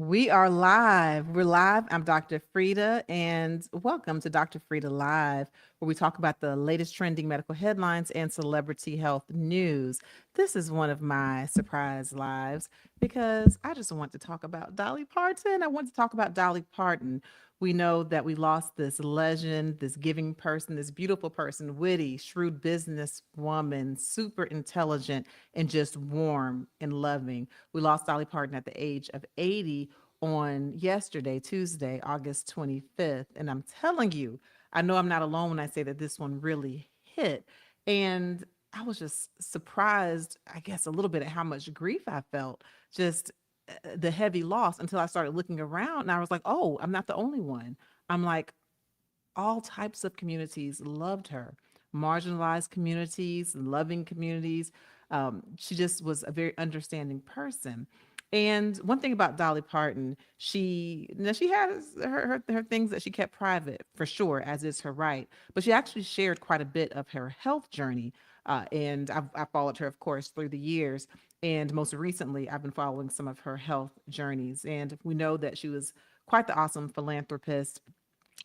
We are live. We're live. I'm Dr. Frita, and welcome to Dr. Frita Live, where we talk about the latest trending medical headlines and celebrity health news. This is one of my surprise lives because I just want to talk about Dolly Parton. I want to talk about Dolly Parton. We know that we lost this legend, this giving person, this beautiful person, witty, shrewd businesswoman, super intelligent, and just warm and loving. We lost Dolly Parton at the age of 80 on yesterday, Tuesday, August 25th. And I'm telling you, I know I'm not alone when I say that this one really hit. And I was just surprised, I guess, a little bit at how much grief I felt, just the heavy loss until I started looking around and I was like, oh, I'm not the only one. I'm like, all types of communities loved her, marginalized communities, loving communities. She just was a very understanding person. And one thing about Dolly Parton, she has her things that she kept private for sure, as is her right. But she actually shared quite a bit of her health journey, and I've followed her, of course, through the years. And most recently, I've been following some of her health journeys. And we know that she was quite the awesome philanthropist.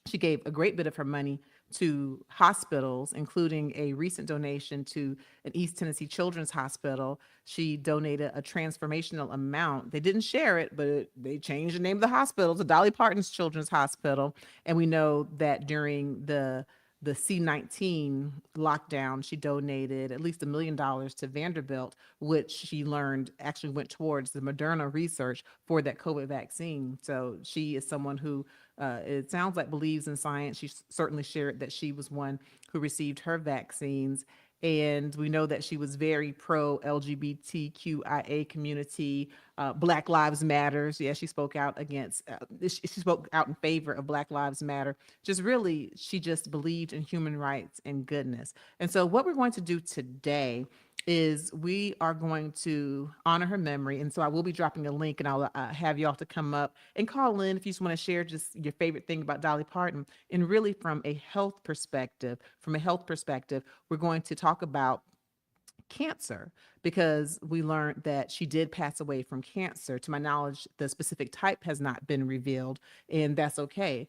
She gave a great bit of her money to hospitals, including a recent donation to an East Tennessee Children's Hospital. She donated a transformational amount. They didn't share it, but they changed the name of the hospital to Dolly Parton's Children's Hospital. And we know that during the C-19 lockdown, she donated at least $1 million to Vanderbilt, which she learned actually went towards the Moderna research for that COVID vaccine. So she is someone who, it sounds like, believes in science. She certainly shared that she was one who received her vaccines. And we know that she was very pro LGBTQIA community, Black Lives Matters. Yeah, she spoke out against, she spoke out in favor of Black Lives Matter. Just really, she just believed in human rights and goodness. And so, what we're going to do today is we are going to honor her memory. And so I will be dropping a link and I'll have y'all to come up and call in if you just want to share just your favorite thing about Dolly Parton. And really from a health perspective, we're going to talk about cancer because we learned that she did pass away from cancer. To my knowledge, the specific type has not been revealed, and that's okay.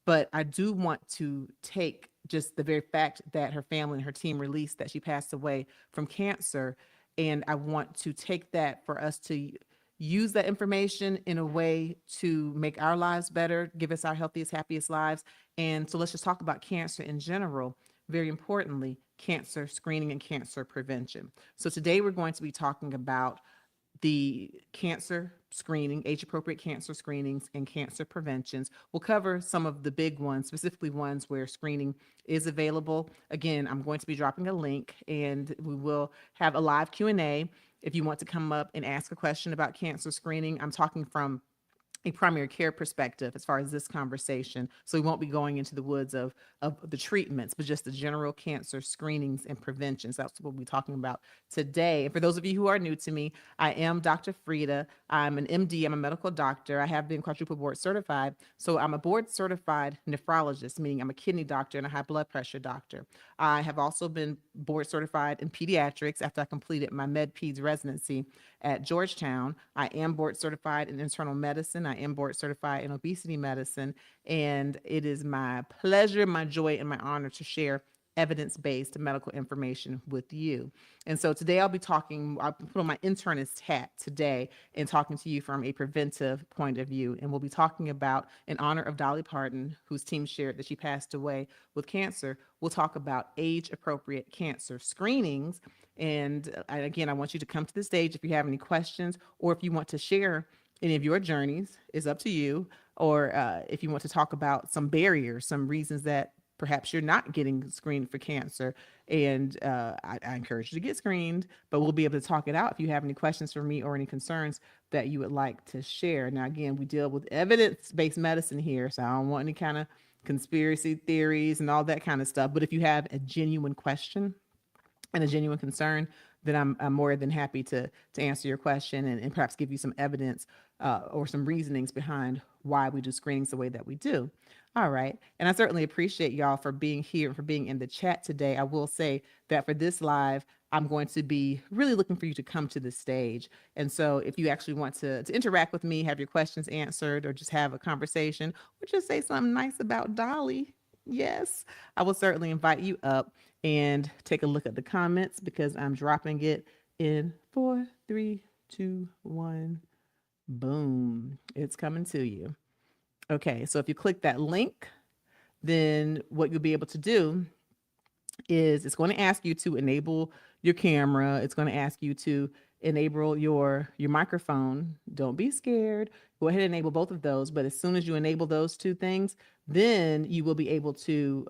But I do want to take just the very fact that her family and her team released that she passed away from cancer, and I want to take that for us to use that information in a way to make our lives better, give us our healthiest, happiest lives. And so let's just talk about cancer in general. Very importantly, cancer screening and cancer prevention. So today we're going to be talking about the cancer screening, age appropriate cancer screenings, and cancer preventions. We'll cover some of the big ones, specifically ones where screening is available. Again, I'm going to be dropping a link and we will have a live Q&A if you want to come up and ask a question about cancer screening. I'm talking from a primary care perspective as far as this conversation. So we won't be going into the woods of the treatments, but just the general cancer screenings and preventions. That's what we'll be talking about today. And for those of you who are new to me, I am Dr. Frita. I'm an MD. I'm a medical doctor. I have been quadruple board certified. So I'm a board certified nephrologist, meaning I'm a kidney doctor and a high blood pressure doctor. I have also been board certified in pediatrics after I completed my med peds residency at Georgetown. I am board certified in internal medicine. I am board certified in obesity medicine. And it is my pleasure, my joy, and my honor to share evidence-based medical information with you. And so today I'll put on my internist hat today and talking to you from a preventive point of view. And we'll be talking about, in honor of Dolly Parton, whose team shared that she passed away with cancer, we'll talk about age-appropriate cancer screenings. And again, I want you to come to the stage if you have any questions or if you want to share any of your journeys, is up to you. Or if you want to talk about some barriers, some reasons that perhaps you're not getting screened for cancer. And I encourage you to get screened, but we'll be able to talk it out if you have any questions for me or any concerns that you would like to share. Now, again, we deal with evidence-based medicine here, so I don't want any kind of conspiracy theories and all that kind of stuff. But if you have a genuine question and a genuine concern, then I'm more than happy to answer your question and perhaps give you some evidence or some reasonings behind why we do screenings the way that we do. All right. And I certainly appreciate y'all for being here and for being in the chat today. I will say that for this live, I'm going to be really looking for you to come to the stage. And so if you actually want to interact with me, have your questions answered, or just have a conversation, or just say something nice about Dolly, yes, I will certainly invite you up and take a look at the comments because I'm dropping it in 4, 3, 2, 1. Boom. It's coming to you. Okay, so if you click that link, then what you'll be able to do is it's going to ask you to enable your camera. It's going to ask you to enable your microphone. Don't be scared. Go ahead and enable both of those. But as soon as you enable those two things, then you will be able to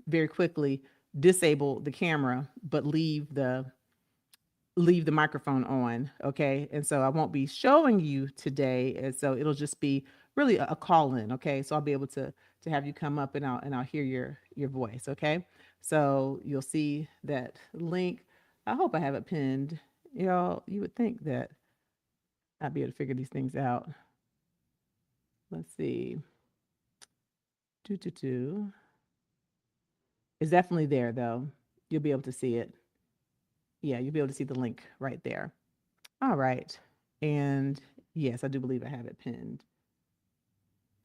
very quickly disable the camera, but leave the microphone on. Okay. And so I won't be showing you today. And so it'll just be really a call in. Okay. So I'll be able to have you come up and I'll hear your voice. Okay. So you'll see that link. I hope I have it pinned. Y'all, you would think that I'd be able to figure these things out. Let's see. Do. It's definitely there though. You'll be able to see it. Yeah, you'll be able to see the link right there. All right. And yes, I do believe I have it pinned.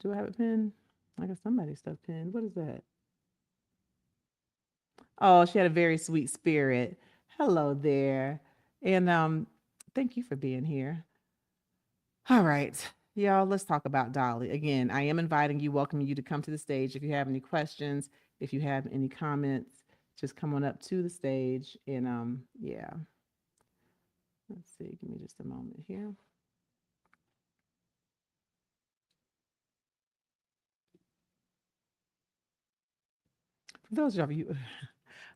Do I have it pinned? I got somebody's stuff pinned. What is that? Oh, she had a very sweet spirit. Hello there. And thank you for being here. All right. Y'all, let's talk about Dolly. Again, I am inviting you, welcoming you to come to the stage. If you have any questions, if you have any comments, just come on up to the stage. And yeah. Let's see. Give me just a moment here. For those of you,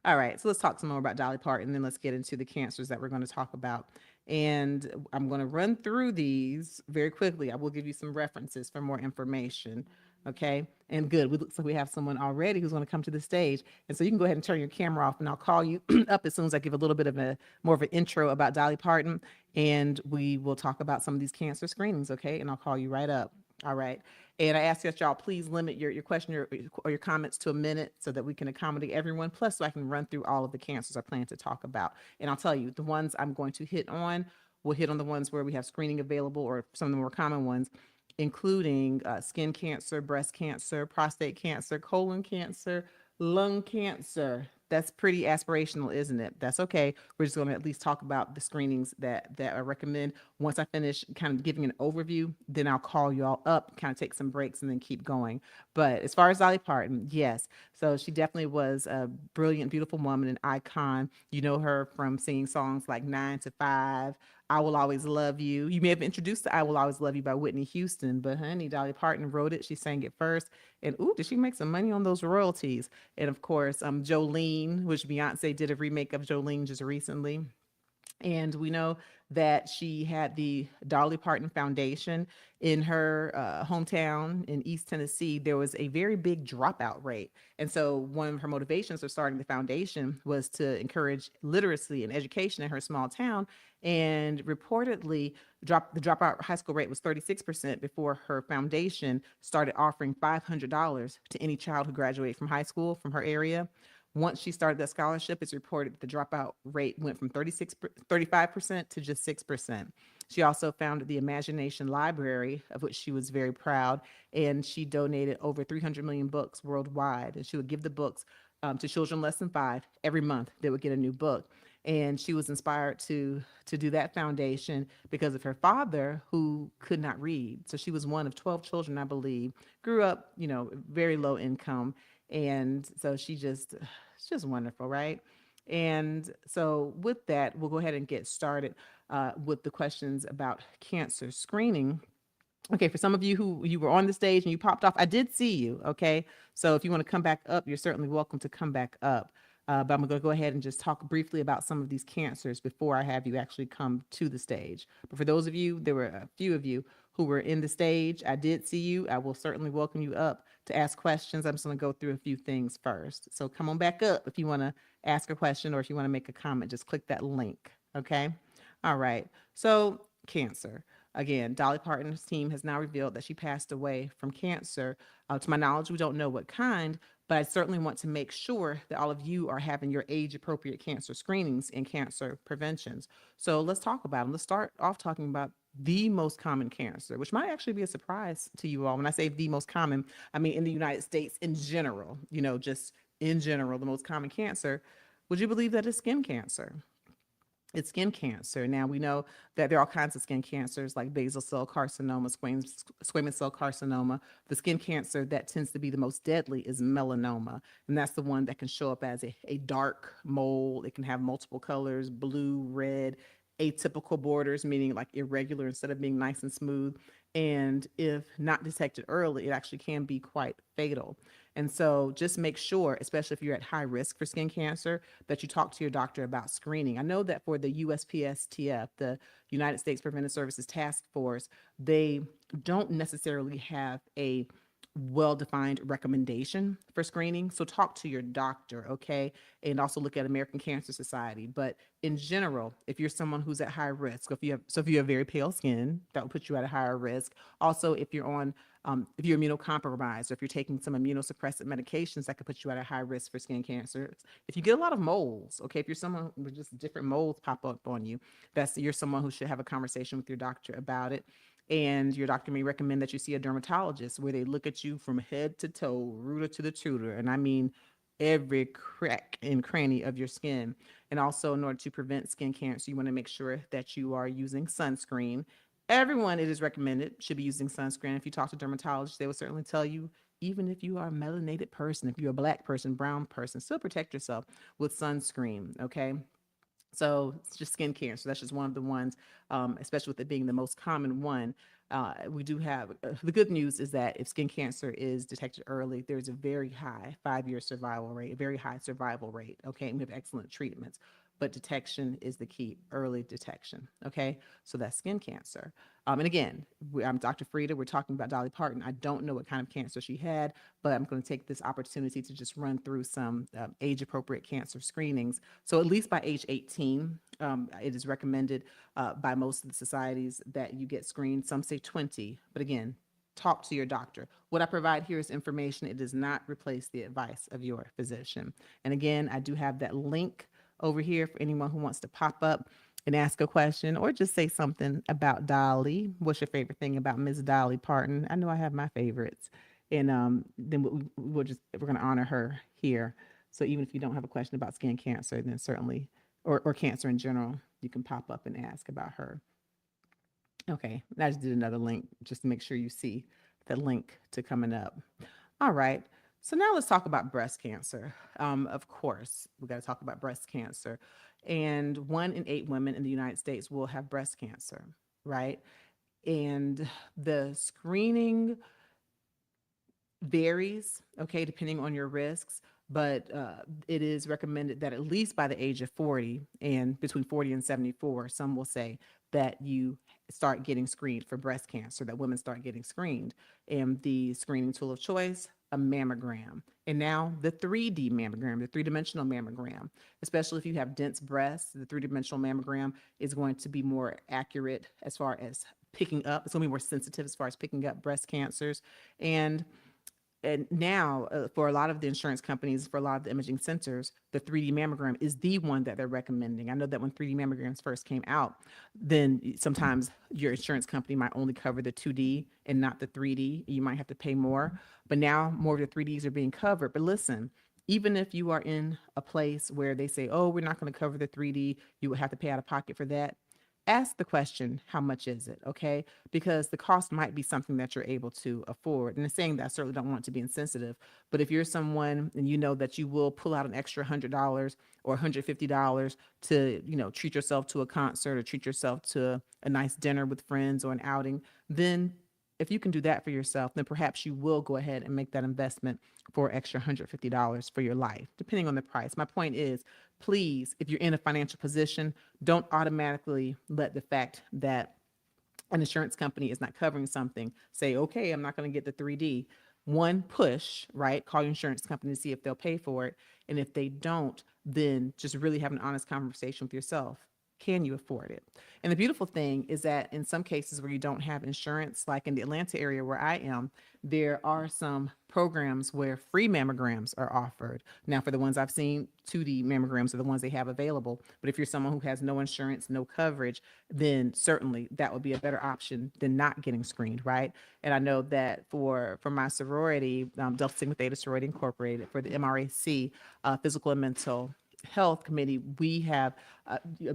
all right, so let's talk some more about Dolly Parton, and then let's get into the cancers that we're going to talk about. And I'm going to run through these very quickly. I will give you some references for more information. Okay. And good. We looks like we have someone already who's going to come to the stage. And so you can go ahead and turn your camera off and I'll call you up as soon as I give a little bit of a more of an intro about Dolly Parton. And we will talk about some of these cancer screenings. Okay. And I'll call you right up. All right. And I ask that y'all please limit your question or your comments to a minute so that we can accommodate everyone. Plus, so I can run through all of the cancers I plan to talk about. And I'll tell you, the ones I'm going to hit on, we'll hit on the ones where we have screening available or some of the more common ones, including skin cancer, breast cancer, prostate cancer, colon cancer, lung cancer. That's pretty aspirational, isn't it? That's okay. We're just going to at least talk about the screenings that I recommend. Once I finish kind of giving an overview, then I'll call you all up, kind of take some breaks, and then keep going. But as far as Dolly Parton, yes. So she definitely was a brilliant, beautiful woman, an icon. You know her from singing songs like 9 to 5, I Will Always Love You. You may have been introduced to I Will Always Love You by Whitney Houston, but honey, Dolly Parton wrote it. She sang it first. And ooh, did she make some money on those royalties? And of course, Jolene, which Beyonce did a remake of Jolene just recently. And we know that she had the Dolly Parton Foundation in her hometown in East Tennessee. There was a very big dropout rate. And so one of her motivations for starting the foundation was to encourage literacy and education in her small town. And reportedly, the dropout high school rate was 36% before her foundation started offering $500 to any child who graduated from high school from her area. Once she started that scholarship, it's reported that the dropout rate went from 35% to just 6%. She also founded the Imagination Library, of which she was very proud, and she donated over 300 million books worldwide. And she would give the books to children less than 5 every month. They would get a new book. And she was inspired to do that foundation because of her father, who could not read. So she was one of 12 children, I believe, grew up, very low income. And so it's just wonderful, right? And so with that, we'll go ahead and get started with the questions about cancer screening. Okay, for some of you who you were on the stage and you popped off, I did see you. Okay, so if you want to come back up, you're certainly welcome to come back up. But I'm going to go ahead and just talk briefly about some of these cancers before I have you actually come to the stage. But for those of you, there were a few of you who were in the stage. I did see you. I will certainly welcome you up to ask questions. I'm just going to go through a few things first. So come on back up if you want to ask a question or if you want to make a comment, just click that link. Okay. All right. So cancer. Again, Dolly Parton's team has now revealed that she passed away from cancer. To my knowledge, we don't know what kind, but I certainly want to make sure that all of you are having your age appropriate cancer screenings and cancer preventions. So let's talk about them. Let's start off talking about the most common cancer, which might actually be a surprise to you all. When I say the most common, I mean in the United States in general, just in general, the most common cancer. Would you believe that it's skin cancer? It's skin cancer. Now we know that there are all kinds of skin cancers like basal cell carcinoma, squamous cell carcinoma. The skin cancer that tends to be the most deadly is melanoma. And that's the one that can show up as a dark mole. It can have multiple colors, blue, red, atypical borders, meaning like irregular instead of being nice and smooth. And if not detected early, it actually can be quite fatal. And so just make sure, especially if you're at high risk for skin cancer, that you talk to your doctor about screening. I know that for the USPSTF, the United States Preventive Services Task Force, they don't necessarily have a well-defined recommendation for screening. So talk to your doctor, okay? And also look at American Cancer Society. But in general, if you're someone who's at high risk, if you have very pale skin, that will put you at a higher risk. Also, if you're immunocompromised or if you're taking some immunosuppressant medications, that could put you at a high risk for skin cancer. If you get a lot of moles, okay, if you're someone with just different moles pop up on you, you're someone who should have a conversation with your doctor about it. And your doctor may recommend that you see a dermatologist where they look at you from head to toe, rooter to the tutor. And I mean every crack and cranny of your skin. And also, in order to prevent skin cancer, you want to make sure that you are using sunscreen. Everyone, it is recommended, should be using sunscreen. If you talk to dermatologists, they will certainly tell you, even if you are a melanated person, if you're a black person, brown person, still protect yourself with sunscreen, okay? So it's just skin cancer. That's just one of the ones, especially with it being the most common one. We do have the good news is that if skin cancer is detected early, there's a very high 5-year survival rate, a very high survival rate. Okay. And we have excellent treatments, but detection is the key, early detection. Okay. So that's skin cancer. And again, I'm Dr. Frita. We're talking about Dolly Parton. I don't know what kind of cancer she had, but I'm going to take this opportunity to just run through some age appropriate cancer screenings. So at least by age 18, it is recommended by most of the societies that you get screened. Some say 20, but again, talk to your doctor. What I provide here is information. It does not replace the advice of your physician. And again, I do have that link over here for anyone who wants to pop up and ask a question or just say something about Dolly. What's your favorite thing about Miss Dolly Parton? I know I have my favorites. And then we're going to honor her here. So even if you don't have a question about skin cancer, then certainly, or cancer in general, you can pop up and ask about her. Okay, I just did another link just to make sure you see the link to coming up. All right. So now let's talk about breast cancer. Of course, we got to talk about breast cancer. And 1 in 8 women in the United States will have breast cancer, right? And the screening varies, okay, depending on your risks, but it is recommended that at least by the age of 40 and between 40 and 74, some will say that you start getting screened for breast cancer, that women start getting screened. And the screening tool of choice, a mammogram. And now the 3D mammogram, the three-dimensional mammogram, especially if you have dense breasts, the three-dimensional mammogram is going to be more accurate as far as picking up. It's going to be more sensitive as far as picking up breast cancers. And now, for a lot of the insurance companies, for a lot of the imaging centers, the 3D mammogram is the one that they're recommending. I know that when 3D mammograms first came out, then sometimes your insurance company might only cover the 2D and not the 3D. You might have to pay more. But now more of the 3Ds are being covered. But listen, even if you are in a place where they say, oh, we're not going to cover the 3D, you would have to pay out of pocket for that. Ask the question, how much is it? Okay. Because the cost might be something that you're able to afford. And in saying that, I certainly don't want to be insensitive, but if you're someone and you know that you will pull out an extra $100 or $150 to, treat yourself to a concert or treat yourself to a nice dinner with friends or an outing, then if you can do that for yourself, then perhaps you will go ahead and make that investment for extra $150 for your life, depending on the price. My point is, please, if you're in a financial position, don't automatically let the fact that an insurance company is not covering something say, okay, I'm not going to get the 3D. One, push, right? Call your insurance company to see if they'll pay for it. And if they don't, then just really have an honest conversation with yourself. Can you afford it? And the beautiful thing is that in some cases where you don't have insurance, like in the Atlanta area where I am, there are some programs where free mammograms are offered. Now, for the ones I've seen, 2D mammograms are the ones they have available. But if you're someone who has no insurance, no coverage, then certainly that would be a better option than not getting screened, right? And I know that for my sorority, Delta Sigma Theta Sorority Incorporated, for the MRAC, Physical and Mental Health Committee, we have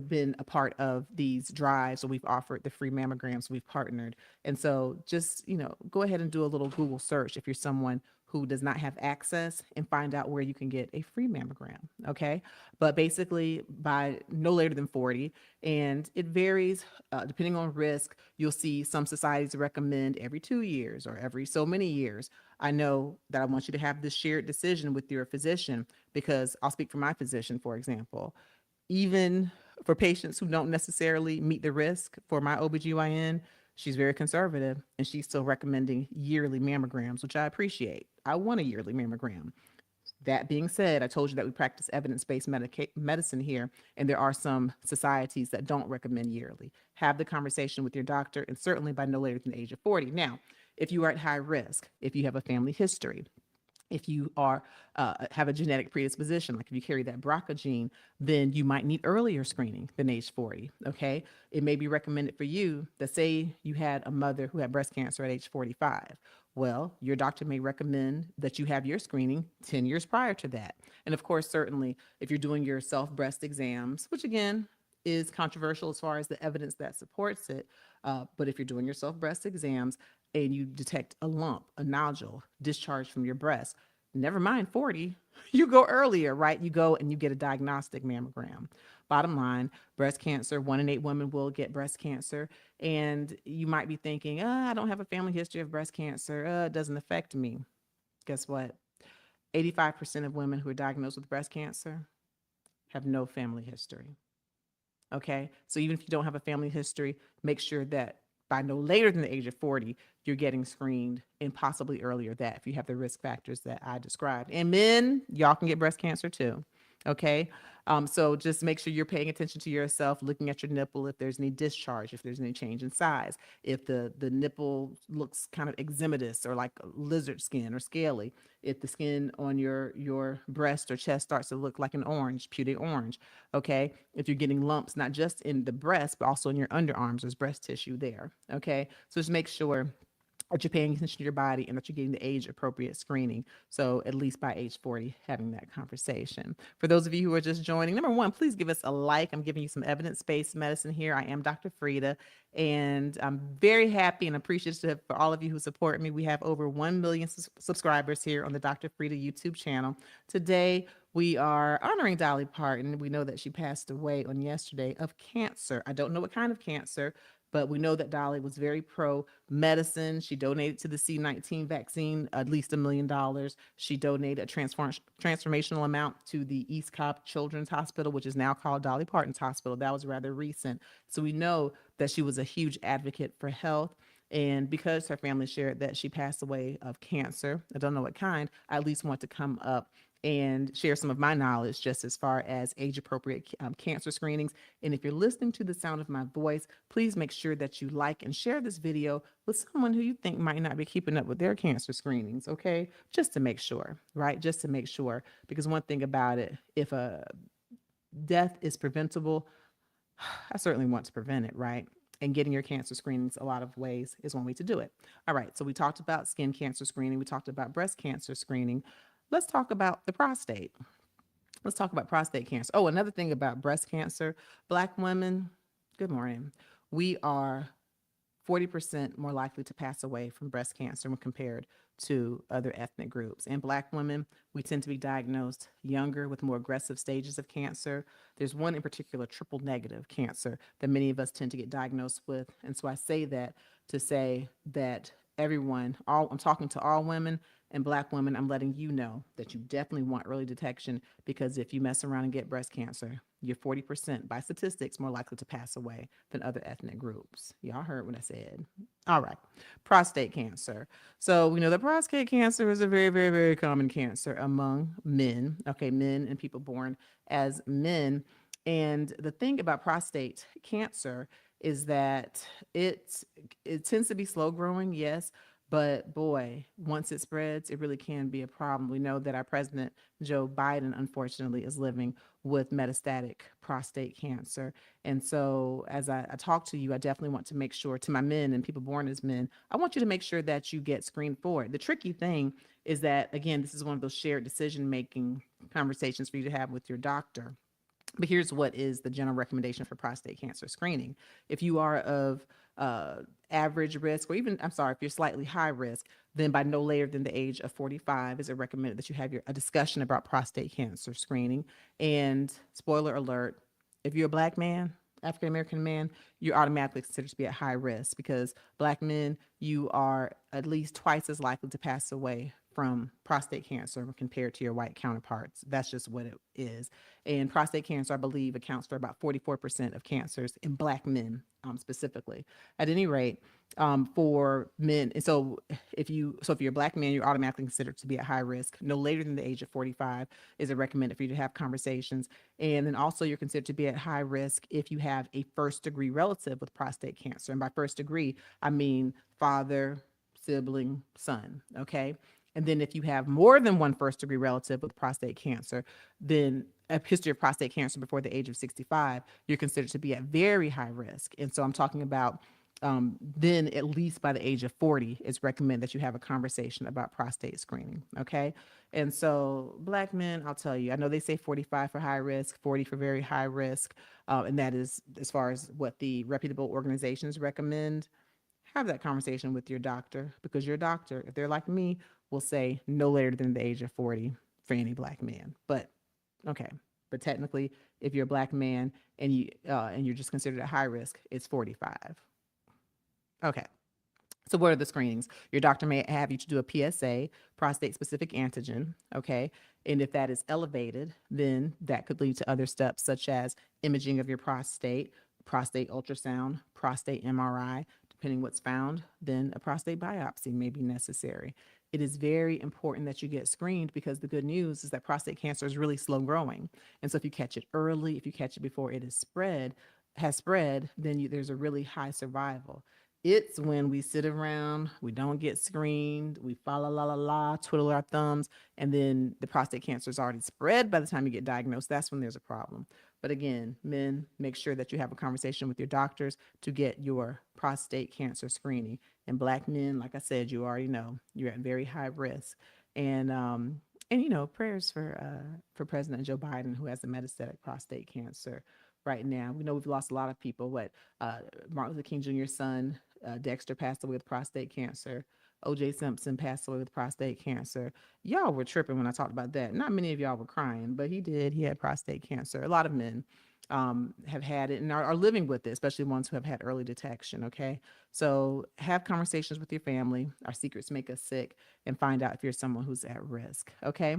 been a part of these drives. So we've offered the free mammograms, we've partnered. And so just, go ahead and do a little Google search if you're someone who does not have access and find out where you can get a free mammogram. Okay. But basically, by no later than 40, and it varies depending on risk. You'll see some societies recommend every 2 years or every so many years. I know that I want you to have this shared decision with your physician because I'll speak for my physician, for example. Even for patients who don't necessarily meet the risk, for my OBGYN, she's very conservative and she's still recommending yearly mammograms, which I appreciate. I want a yearly mammogram. That being said, I told you that we practice evidence-based medicine here, and there are some societies that don't recommend yearly. Have the conversation with your doctor, and certainly by no later than the age of 40. Now, if you are at high risk, if you have a family history, if you are have a genetic predisposition, like if you carry that BRCA gene, then you might need earlier screening than age 40. Okay, it may be recommended for you that say you had a mother who had breast cancer at age 45. Well, your doctor may recommend that you have your screening 10 years prior to that. And of course, certainly, if you're doing your self breast exams, which again is controversial as far as the evidence that supports it, but if you're doing your self breast exams and you detect a lump, a nodule, discharge from your breast, never mind 40, you go earlier, right? You go and you get a diagnostic mammogram. Bottom line, breast cancer, 1 in 8 women will get breast cancer. And you might be thinking, I don't have a family history of breast cancer. It doesn't affect me. Guess what? 85% of women who are diagnosed with breast cancer have no family history. Okay. So even if you don't have a family history, make sure that by no later than the age of 40, you're getting screened and possibly earlier that if you have the risk factors that I described. And men, y'all can get breast cancer too. Okay. So just make sure you're paying attention to yourself, looking at your nipple, if there's any discharge, if there's any change in size, if the nipple looks kind of eczematous or like lizard skin or scaly, if the skin on your breast or chest starts to look like an orange, pubic orange. Okay. If you're getting lumps, not just in the breast, but also in your underarms, there's breast tissue there. Okay. So just make sure that you're paying attention to your body and that you're getting the age appropriate screening. So at least by age 40, having that conversation. For those of you who are just joining, number one, please give us a like. I'm giving you some evidence-based medicine here. I am Dr. Frita, and I'm very happy and appreciative for all of you who support me. We have over 1 million subscribers here on the Dr. Frita YouTube channel. Today, we are honoring Dolly Parton. We know that she passed away on yesterday of cancer. I don't know what kind of cancer, but we know that Dolly was very pro medicine. She donated to the C-19 vaccine at least $1 million. She donated a transformational amount to the East Cobb Children's Hospital, which is now called Dolly Parton's Hospital. That was rather recent. So we know that she was a huge advocate for health. And because her family shared that she passed away of cancer, I don't know what kind, I at least want to come up and share some of my knowledge just as far as age appropriate cancer screenings. And if you're listening to the sound of my voice, please make sure that you like and share this video with someone who you think might not be keeping up with their cancer screenings, okay? Just to make sure, right? Just to make sure. Because one thing about it, if a death is preventable, I certainly want to prevent it, right? And getting your cancer screenings a lot of ways is one way to do it. All right, so we talked about skin cancer screening. We talked about breast cancer screening. Let's talk about the prostate. Let's talk about prostate cancer. Oh, another thing about breast cancer, Black women, good morning. We are 40% more likely to pass away from breast cancer when compared to other ethnic groups. And Black women, we tend to be diagnosed younger with more aggressive stages of cancer. There's one in particular, triple negative cancer, that many of us tend to get diagnosed with. And so I say that to say that I'm talking to all women and Black women, I'm letting you know that you definitely want early detection, because if you mess around and get breast cancer, you're 40% by statistics more likely to pass away than other ethnic groups. Y'all heard what I said. All right. Prostate cancer. So we know that prostate cancer is a very, very, very common cancer among men. Okay, men and people born as men. And the thing about prostate cancer is that it it tends to be slow growing, yes, but boy, once it spreads, it really can be a problem. We know that our president Joe Biden, unfortunately, is living with metastatic prostate cancer. And so, as I talk to you, I definitely want to make sure, to my men and people born as men, I want you to make sure that you get screened for it. The tricky thing is that, again, this is one of those shared decision making conversations for you to have with your doctor. But here's what is the general recommendation for prostate cancer screening. If you are of average risk, or even, I'm sorry, if you're slightly high risk, then by no later than the age of 45 is it recommended that you have a discussion about prostate cancer screening. And spoiler alert, if you're a black man, African American man, you're automatically considered to be at high risk because black men, you are at least twice as likely to pass away from prostate cancer compared to your white counterparts. That's just what it is. And prostate cancer, I believe, accounts for about 44% of cancers in black men, specifically. At any rate, for men, and so if you're a black man, you're automatically considered to be at high risk. No later than the age of 45 is it recommended for you to have conversations. And then also you're considered to be at high risk if you have a first degree relative with prostate cancer. And by first degree, I mean father, sibling, son. Okay. And then if you have more than one first degree relative with prostate cancer, then a history of prostate cancer before the age of 65, you're considered to be at very high risk. And so I'm talking about then at least by the age of 40, it's recommended that you have a conversation about prostate screening. Okay. And so black men, I'll tell you, I know they say 45 for high risk, 40 for very high risk. And that is as far as what the reputable organizations recommend. Have that conversation with your doctor because your doctor, if they're like me, will say no later than the age of 40 for any black man. But okay, but technically, if you're a black man and you're just considered at high risk, it's 45. Okay. So what are the screenings? Your doctor may have you to do a PSA, prostate specific antigen, okay? And if that is elevated, then that could lead to other steps such as imaging of your prostate, prostate ultrasound, prostate MRI. Depending what's found, then a prostate biopsy may be necessary. It is very important that you get screened because the good news is that prostate cancer is really slow growing. And so if you catch it early, if you catch it before it is has spread, then there's a really high survival. It's when we sit around, we don't get screened, we fa la la la la, twiddle our thumbs, and then the prostate cancer is already spread by the time you get diagnosed. That's when there's a problem. But again, men, make sure that you have a conversation with your doctors to get your prostate cancer screening. And black men, like I said, you already know you're at very high risk. And prayers for President Joe Biden, who has the metastatic prostate cancer right now. We know we've lost a lot of people. Martin Luther King Jr.'s son, Dexter, passed away with prostate cancer. O.J. Simpson passed away with prostate cancer. Y'all were tripping when I talked about that. Not many of y'all were crying, but he did. He had prostate cancer. A lot of men have had it and are living with it, especially ones who have had early detection. Okay. So have conversations with your family. Our secrets make us sick, and find out if you're someone who's at risk. Okay.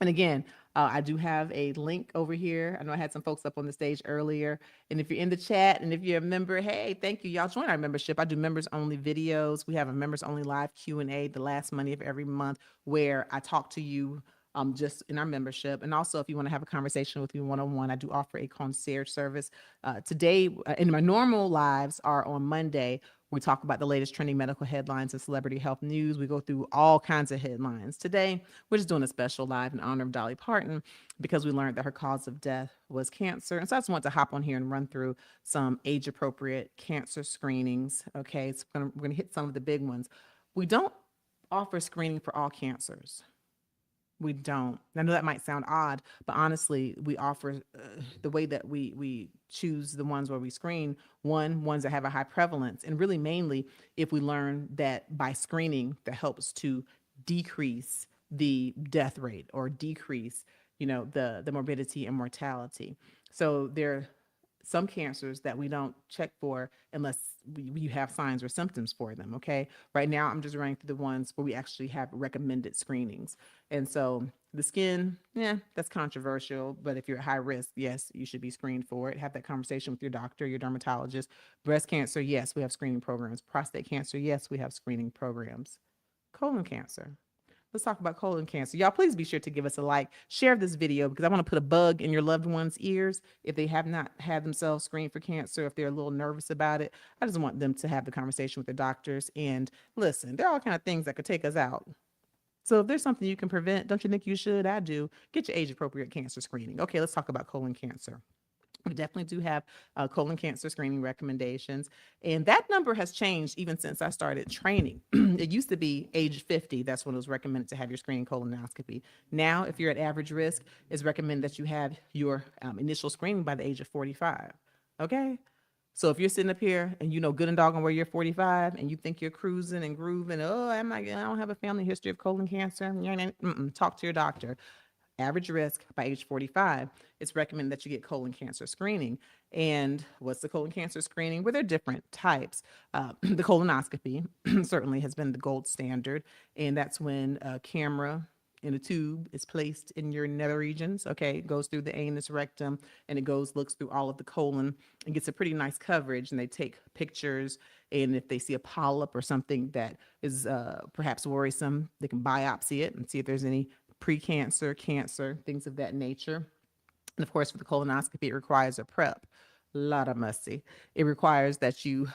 And again, I do have a link over here. I know I had some folks up on the stage earlier. And if you're in the chat and if you're a member, hey, thank you. Y'all join our membership. I do members only videos. We have a members only live Q&A the last Monday of every month where I talk to you just in our membership. And also, if you want to have a conversation with me one-on-one, I do offer a concierge service. Today, in my normal lives are on Monday. We talk about the latest trending medical headlines and celebrity health news. We go through all kinds of headlines. Today, we're just doing a special live in honor of Dolly Parton because we learned that her cause of death was cancer. And so I just want to hop on here and run through some age-appropriate cancer screenings. Okay, so we're going to hit some of the big ones. We don't offer screening for all cancers. We don't. I know that might sound odd, but honestly, we offer the way that we choose the ones where we screen ones that have a high prevalence, and really mainly if we learn that by screening that helps to decrease the death rate or decrease, the morbidity and mortality. So there some cancers that we don't check for unless we have signs or symptoms for them. Okay. Right now, I'm just running through the ones where we actually have recommended screenings. And so the skin, yeah, that's controversial. But if you're at high risk, yes, you should be screened for it. Have that conversation with your doctor, your dermatologist. Breast cancer, yes, we have screening programs. Prostate cancer, yes, we have screening programs. Colon cancer. Let's talk about colon cancer. Y'all, please be sure to give us a like, share this video because I want to put a bug in your loved one's ears if they have not had themselves screened for cancer, if they're a little nervous about it. I just want them to have the conversation with their doctors. And listen, there are all kind of things that could take us out. So if there's something you can prevent, don't you think you should? I do. Get your age appropriate cancer screening. Okay, let's talk about colon cancer. We definitely do have colon cancer screening recommendations. And that number has changed even since I started training. It used to be age 50. That's when it was recommended to have your screening colonoscopy. Now, if you're at average risk, it's recommended that you have your initial screening by the age of 45. Okay? So if you're sitting up here and you know good and doggone where you're 45 and you think you're cruising and grooving, oh, I don't have a family history of colon cancer. Talk to your doctor. Average risk by age 45, it's recommended that you get colon cancer screening. And what's the colon cancer screening? Well, there are different types. The colonoscopy certainly has been the gold standard, and that's when a camera in a tube is placed in your nether regions. Okay, it goes through the anus, rectum, and it looks through all of the colon and gets a pretty nice coverage. And they take pictures, and if they see a polyp or something that is perhaps worrisome, they can biopsy it and see if there's any precancer, cancer, things of that nature. And of course, for the colonoscopy, it requires a prep. A lot of musty. It requires that you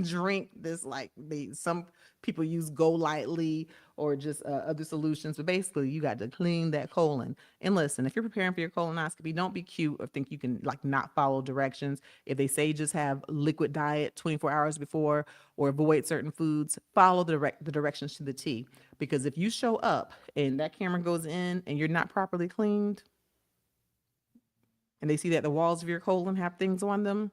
drink this, like some people use Go Lightly or just other solutions, but basically you got to clean that colon. And listen, if you're preparing for your colonoscopy, don't be cute or think you can like not follow directions. If they say just have liquid diet 24 hours before or avoid certain foods, follow the directions to the T. Because if you show up and that camera goes in and you're not properly cleaned and they see that the walls of your colon have things on them,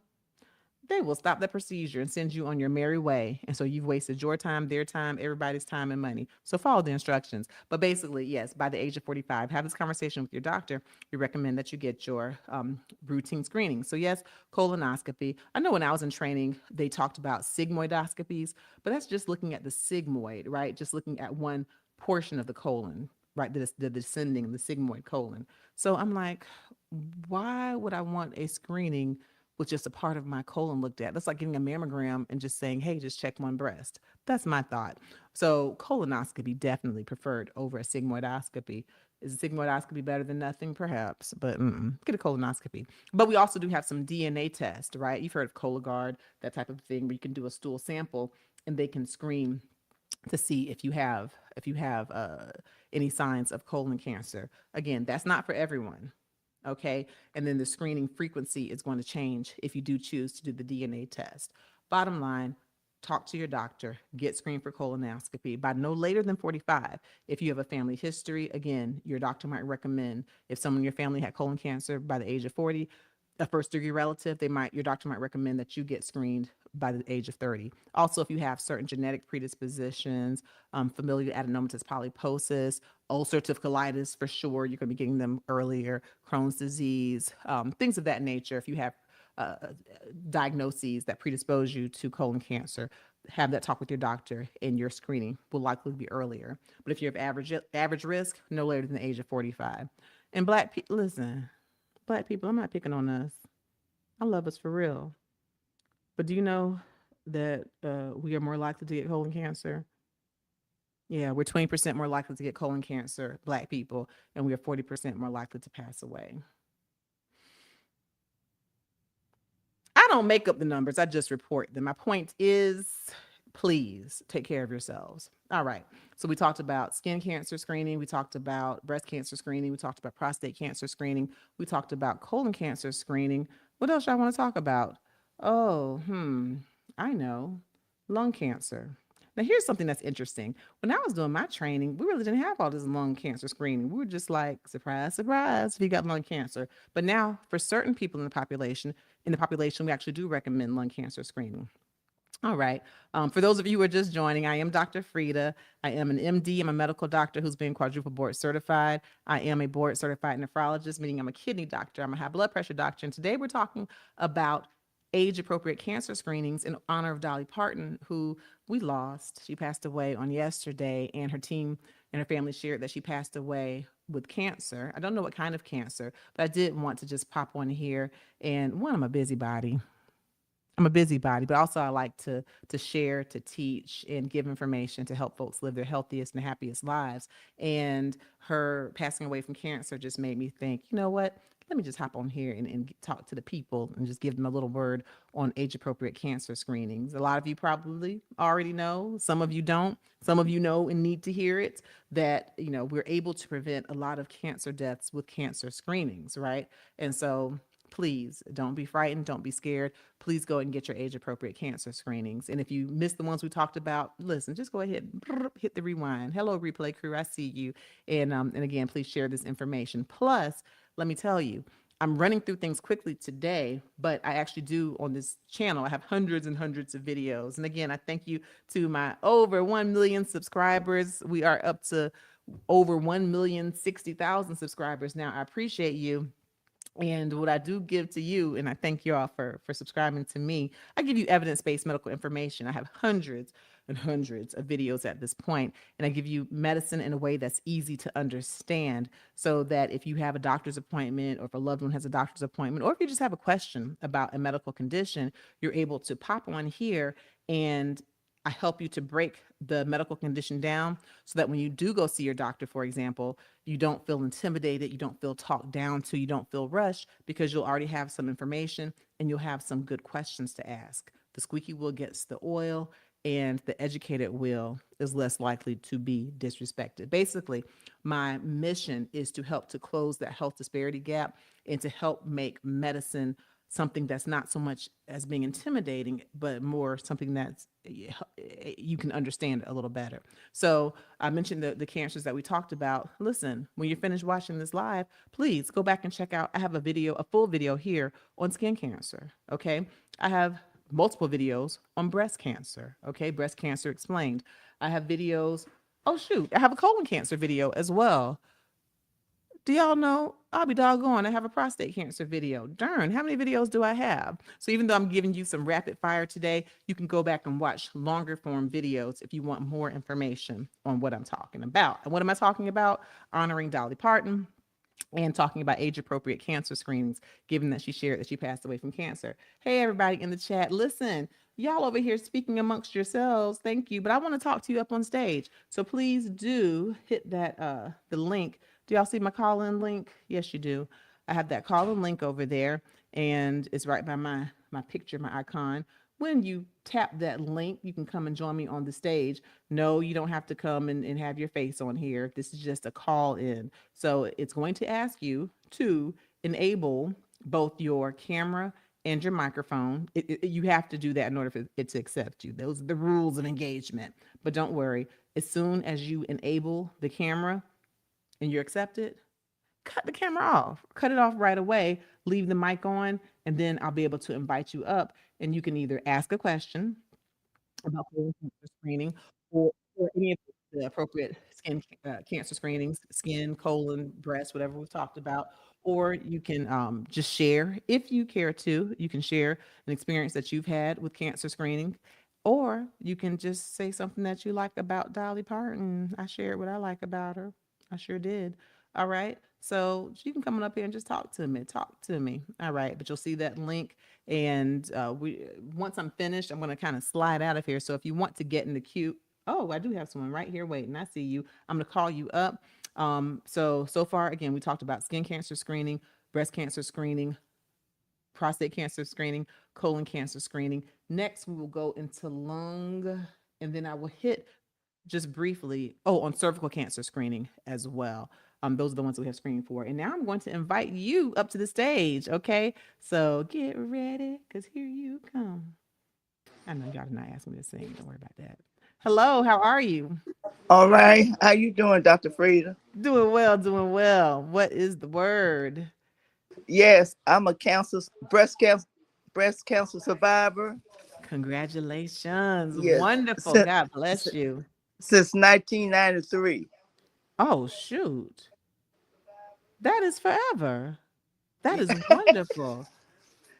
they will stop the procedure and send you on your merry way. And so you've wasted your time, their time, everybody's time and money. So follow the instructions. But basically, yes, by the age of 45, have this conversation with your doctor. We recommend that you get your routine screening. So yes, colonoscopy. I know when I was in training, they talked about sigmoidoscopies, but that's just looking at the sigmoid, right? Just looking at one portion of the colon, right? The descending, the sigmoid colon. So I'm like, why would I want a screening with just a part of my colon looked at? That's like getting a mammogram and just saying, hey, just check one breast. That's my thought. So colonoscopy definitely preferred over a sigmoidoscopy. Is a sigmoidoscopy better than nothing? Perhaps, but get a colonoscopy. But we also do have some DNA tests, right? You've heard of Cologuard, that type of thing, where you can do a stool sample and they can screen to see if you have any signs of colon cancer. Again, that's not for everyone. Okay. And then the screening frequency is going to change if you do choose to do the DNA test. Bottom line, talk to your doctor, get screened for colonoscopy by no later than 45. If you have a family history, again, your doctor might recommend if someone in your family had colon cancer by the age of 40, a first degree relative, your doctor might recommend that you get screened by the age of 30. Also, if you have certain genetic predispositions, familial adenomatous polyposis, ulcerative colitis, for sure, you're going to be getting them earlier, Crohn's disease, things of that nature. If you have uh, diagnoses that predispose you to colon cancer, have that talk with your doctor, and your screening will likely be earlier. But if you have average risk, no later than the age of 45. And black people, listen, black people, I'm not picking on us. I love us for real. But do you know that we are more likely to get colon cancer? Yeah, we're 20% more likely to get colon cancer, black people, and we are 40% more likely to pass away. I don't make up the numbers, I just report them. My point is, please take care of yourselves. All right. So we talked about skin cancer screening, we talked about breast cancer screening, we talked about prostate cancer screening, we talked about colon cancer screening. What else y'all want to talk about? Oh, I know. Lung cancer. Now, here's something that's interesting. When I was doing my training, we really didn't have all this lung cancer screening. We were just like, surprise, surprise, if you got lung cancer. But now, for certain people in the population, we actually do recommend lung cancer screening. All right. For those of you who are just joining, I am Dr. Frita. I am an MD. I'm a medical doctor who's been quadruple board certified. I am a board certified nephrologist, meaning I'm a kidney doctor. I'm a high blood pressure doctor. And today we're talking about age appropriate cancer screenings in honor of Dolly Parton, who we lost. She passed away on yesterday, and her team and her family shared that she passed away with cancer. I don't know what kind of cancer, but I did want to just pop on here. And one, I'm a busybody. I'm a busybody, but also I like to share, to teach, and give information to help folks live their healthiest and happiest lives. And her passing away from cancer just made me think, you know what? Let me just hop on here and talk to the people and just give them a little word on age appropriate cancer screenings. A lot of you probably already know, some of you don't. Some of you know and need to hear it, that we're able to prevent a lot of cancer deaths with cancer screenings, right? And so please don't be frightened, don't be scared. Please go and get your age appropriate cancer screenings. And if you missed the ones we talked about, listen, just go ahead and hit the rewind. Hello, replay crew, I see you. And again, please share this information. Plus, let me tell you, I'm running through things quickly today, but I actually do on this channel. I have hundreds and hundreds of videos. And again, I thank you to my over 1 million subscribers. We are up to over 1,060,000 subscribers now. I appreciate you. And what I do give to you, and I thank you all for subscribing to me, I give you evidence-based medical information. I have hundreds and hundreds of videos at this point, and I give you medicine in a way that's easy to understand, so that if you have a doctor's appointment, or if a loved one has a doctor's appointment, or if you just have a question about a medical condition, you're able to pop on here and I help you to break the medical condition down, so that when you do go see your doctor, for example, you don't feel intimidated, you don't feel talked down to, you don't feel rushed, because you'll already have some information and you'll have some good questions to ask. The squeaky wheel gets the oil, and the educated will is less likely to be disrespected. Basically, my mission is to help to close that health disparity gap and to help make medicine something that's not so much as being intimidating, but more something that's you can understand a little better. So I mentioned the cancers that we talked about. Listen, when you're finished watching this live, please go back and check out. I have a video, a full video here on skin cancer. Okay. I have multiple videos on breast cancer. Okay. Breast cancer explained. I have videos. Oh, shoot. I have a colon cancer video as well. Do y'all know? I'll be doggone. I have a prostate cancer video. Darn, how many videos do I have? So even though I'm giving you some rapid fire today, you can go back and watch longer form videos if you want more information on what I'm talking about. And what am I talking about? Honoring Dolly Parton and talking about age appropriate cancer screenings, given that she shared that she passed away from cancer. Hey, everybody in the chat, listen, y'all over here speaking amongst yourselves. Thank you. But I want to talk to you up on stage. So please do hit that, the link. Do y'all see my call in link? Yes, you do. I have that call in link over there, and it's right by my picture, my icon. When you tap that link, you can come and join me on the stage. No, you don't have to come and have your face on here. This is just a call in. So it's going to ask you to enable both your camera and your microphone. You have to do that in order for it to accept you. Those are the rules of engagement. But don't worry, as soon as you enable the camera and you're accepted, cut the camera off, cut it off right away, leave the mic on, and then I'll be able to invite you up, and you can either ask a question about colon cancer screening, or any of the appropriate skin cancer screenings, skin, colon, breast, whatever we've talked about. Or you can just share, if you care to, you can share an experience that you've had with cancer screening. Or you can just say something that you like about Dolly Parton. I shared what I like about her. I sure did. All right. So you can come on up here and just talk to me. Talk to me. All right. But you'll see that link. And we once I'm finished, I'm going to kind of slide out of here. So if you want to get in the queue, oh, I do have someone right here waiting. I see you. I'm going to call you up. So far, again, we talked about skin cancer screening, breast cancer screening, prostate cancer screening, colon cancer screening. Next, we will go into lung, and then I will hit just briefly, on cervical cancer screening as well. Those are the ones that we have screening for. And now I'm going to invite you up to the stage, okay? So get ready, because here you come. I know y'all did not ask me to sing. Don't worry about that. Hello, how are you? All right. How you doing, Dr. Frita? Doing well, doing well. What is the word? Yes, I'm a breast cancer survivor. Congratulations. Yes, Wonderful. since, God bless you. since 1993. Oh, shoot. That is forever. That is wonderful.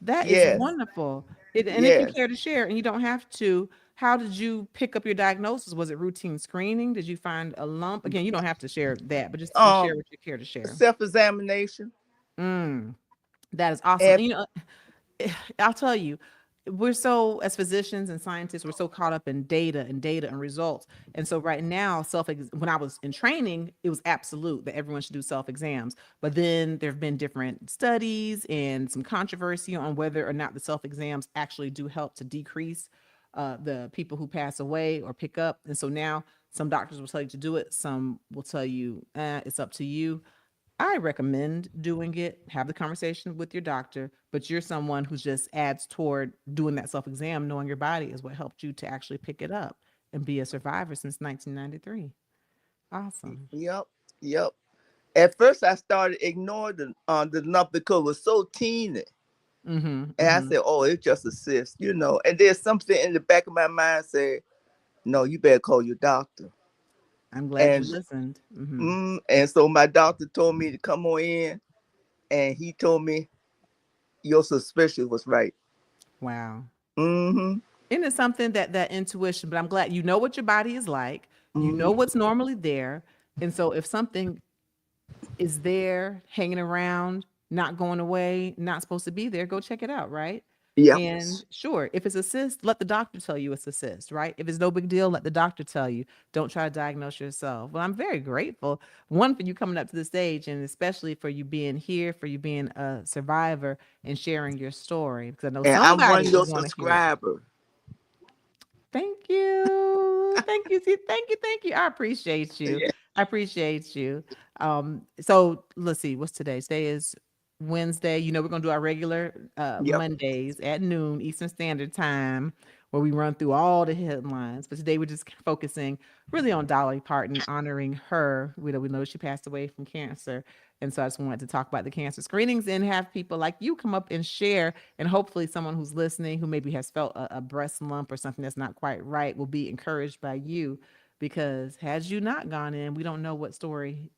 That is Yes, wonderful. And if you yes. care to share, and you don't have to, how did you pick up your diagnosis? Was it routine screening? Did you find a lump? Again, you don't have to share that, but just share Um, what you care to share. self-examination. Mm, that is awesome. And And, I'll tell you, we're so, as physicians and scientists, we're so caught up in data and results. And so right now, when I was in training, it was absolute that everyone should do self exams. But then there have been different studies and some controversy on whether or not the self exams actually do help to decrease the people who pass away or pick up. And so now some doctors will tell you to do it, some will tell you it's up to you. I recommend doing it. Have the conversation with your doctor, but you're someone who just adds toward doing that self exam. Knowing your body is what helped you to actually pick it up and be a survivor since 1993. Awesome. Yep, yep. At first, I started ignoring the lump because it was so teeny. Mm-hmm. And I Mm-hmm. said, oh, it's just a cyst, you know. And there's something in the back of my mind said, no, you better call your doctor. I'm glad you And listened. Mm-hmm. and so my doctor told me to come on in, and he told me your suspicion was right. Wow. Mm-hmm. And it's something that intuition, but I'm glad you know what your body is like. You know Mm-hmm. what's normally there. And so if something is there hanging around, not going away, not supposed to be there, go check it out, right? Yep. And sure, if it's a cyst, let the doctor tell you it's a cyst, right? If it's no big deal, let the doctor tell you. Don't try to diagnose yourself. Well, I'm very grateful, one, for you coming up to the stage, and especially for you being here, for you being a survivor and sharing your story, because I know And I'm one somebody of is your going to hear it. subscribers. Thank you. Thank you. See, thank you. Thank you. I appreciate you. Yeah. I appreciate you. So let's see, what's today? Today is Wednesday. You know, we're gonna do our regular Yep. Mondays at noon Eastern Standard Time, where we run through all the headlines. But today we're just focusing really on Dolly Parton, honoring her. We know she passed away from cancer. And so I just wanted to talk about the cancer screenings and have people like you come up and share. And hopefully, someone who's listening who maybe has felt a breast lump or something that's not quite right will be encouraged by you. Because had you not gone in, we don't know what story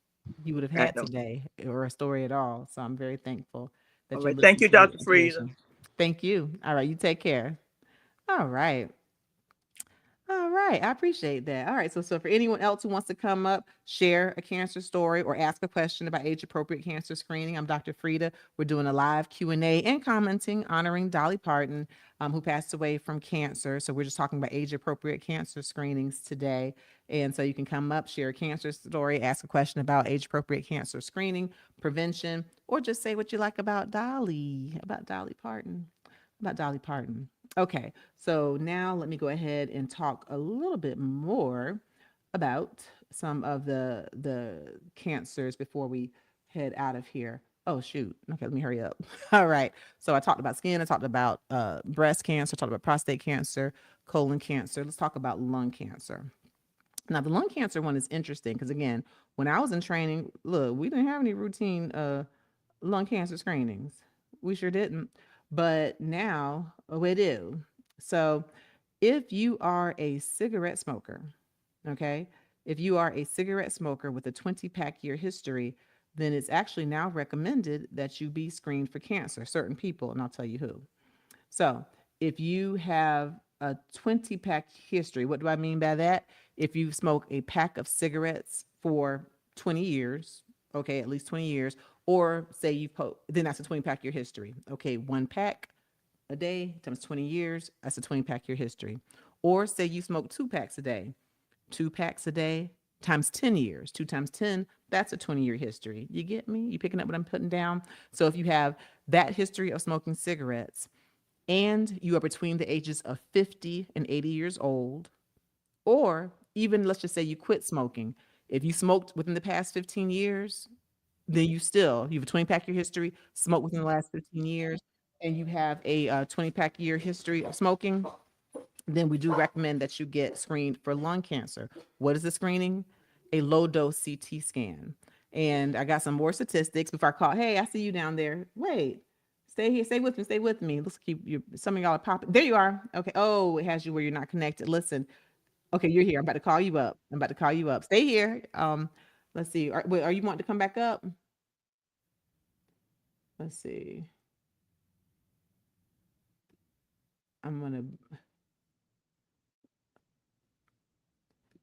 you would have I had know. today or a story at all. So I'm very thankful All that you right. Thank listened you, to your Dr. Frida. intuition. Thank you. All right. You take care. All right. All right, I appreciate that. All right, so for anyone else who wants to come up, share a cancer story, or ask a question about age-appropriate cancer screening, I'm Dr. Frida. We're doing a live Q&A and commenting, honoring Dolly Parton, who passed away from cancer. So we're just talking about age-appropriate cancer screenings today. And so you can come up, share a cancer story, ask a question about age-appropriate cancer screening, prevention, or just say what you like about Dolly Parton, about Dolly Parton. Okay, so now let me go ahead and talk a little bit more about some of the cancers before we head out of here. Oh shoot. Okay, let me hurry up. All right. So I talked about skin, I talked about breast cancer, I talked about prostate cancer, colon cancer. Let's talk about lung cancer. Now, the lung cancer one is interesting because again, when I was in training, look, we didn't have any routine lung cancer screenings. We sure didn't. But now we do. So if you are a cigarette smoker, okay, if you are a cigarette smoker with a 20-pack year history, then it's actually now recommended that you be screened for cancer, certain people, and I'll tell you who. So if you have a 20-pack history, what do I mean by that? If you smoke a pack of cigarettes for 20 years, okay, at least 20 years, or say then that's a 20-pack year history. Okay, one pack a day times 20 years, that's a 20-pack year history. Or say you smoke two packs a day, two packs a day times 10 years, two times 10, that's a 20-year history. You get me? You picking up what I'm putting down? So if you have that history of smoking cigarettes, and you are between the ages of 50 and 80 years old, or even let's just say you quit smoking. If you smoked within the past 15 years, then you have a 20-pack year history, smoke within the last 15 years, and you have a 20-pack year history of smoking, then we do recommend that you get screened for lung cancer. What is the screening? A low dose CT scan. And I got some more statistics before I call. Hey, I see you down there. Wait, stay here. Stay with me. Stay with me. Let's keep you. Some of y'all are popping. There you are. Okay. Oh, it has you where you're not connected. Listen. Okay, you're here. I'm about to call you up. I'm about to call you up. Stay here. Let's see. Are you wanting to come back up? Let's see. I'm gonna.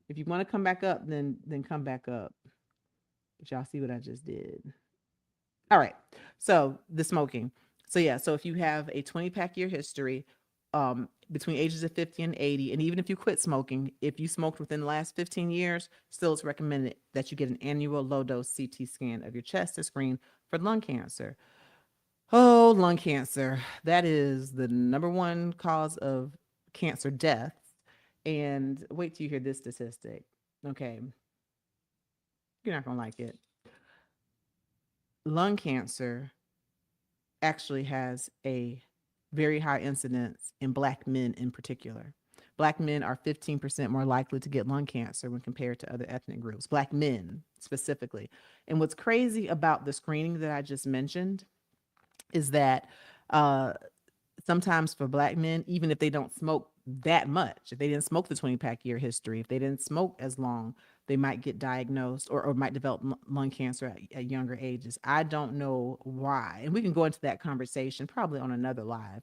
If you want to come back up, then come back up. But y'all see what I just did. All right. So the smoking. So yeah, so if you have a 20-pack year history between ages of 50 and 80. And even if you quit smoking, if you smoked within the last 15 years, still it's recommended that you get an annual low dose CT scan of your chest to screen for lung cancer. Oh, lung cancer. That is the number one cause of cancer death. And wait till you hear this statistic. Okay, you're not going to like it. Lung cancer actually has a very high incidence in Black men in particular. Black men are 15% more likely to get lung cancer when compared to other ethnic groups, Black men specifically. And what's crazy about the screening that I just mentioned is that uh, sometimes for Black men, even if they don't smoke that much, if they didn't smoke the 20 pack year history, if they didn't smoke as long, they might get diagnosed or might develop lung cancer at younger ages. I don't know why. And we can go into that conversation probably on another live.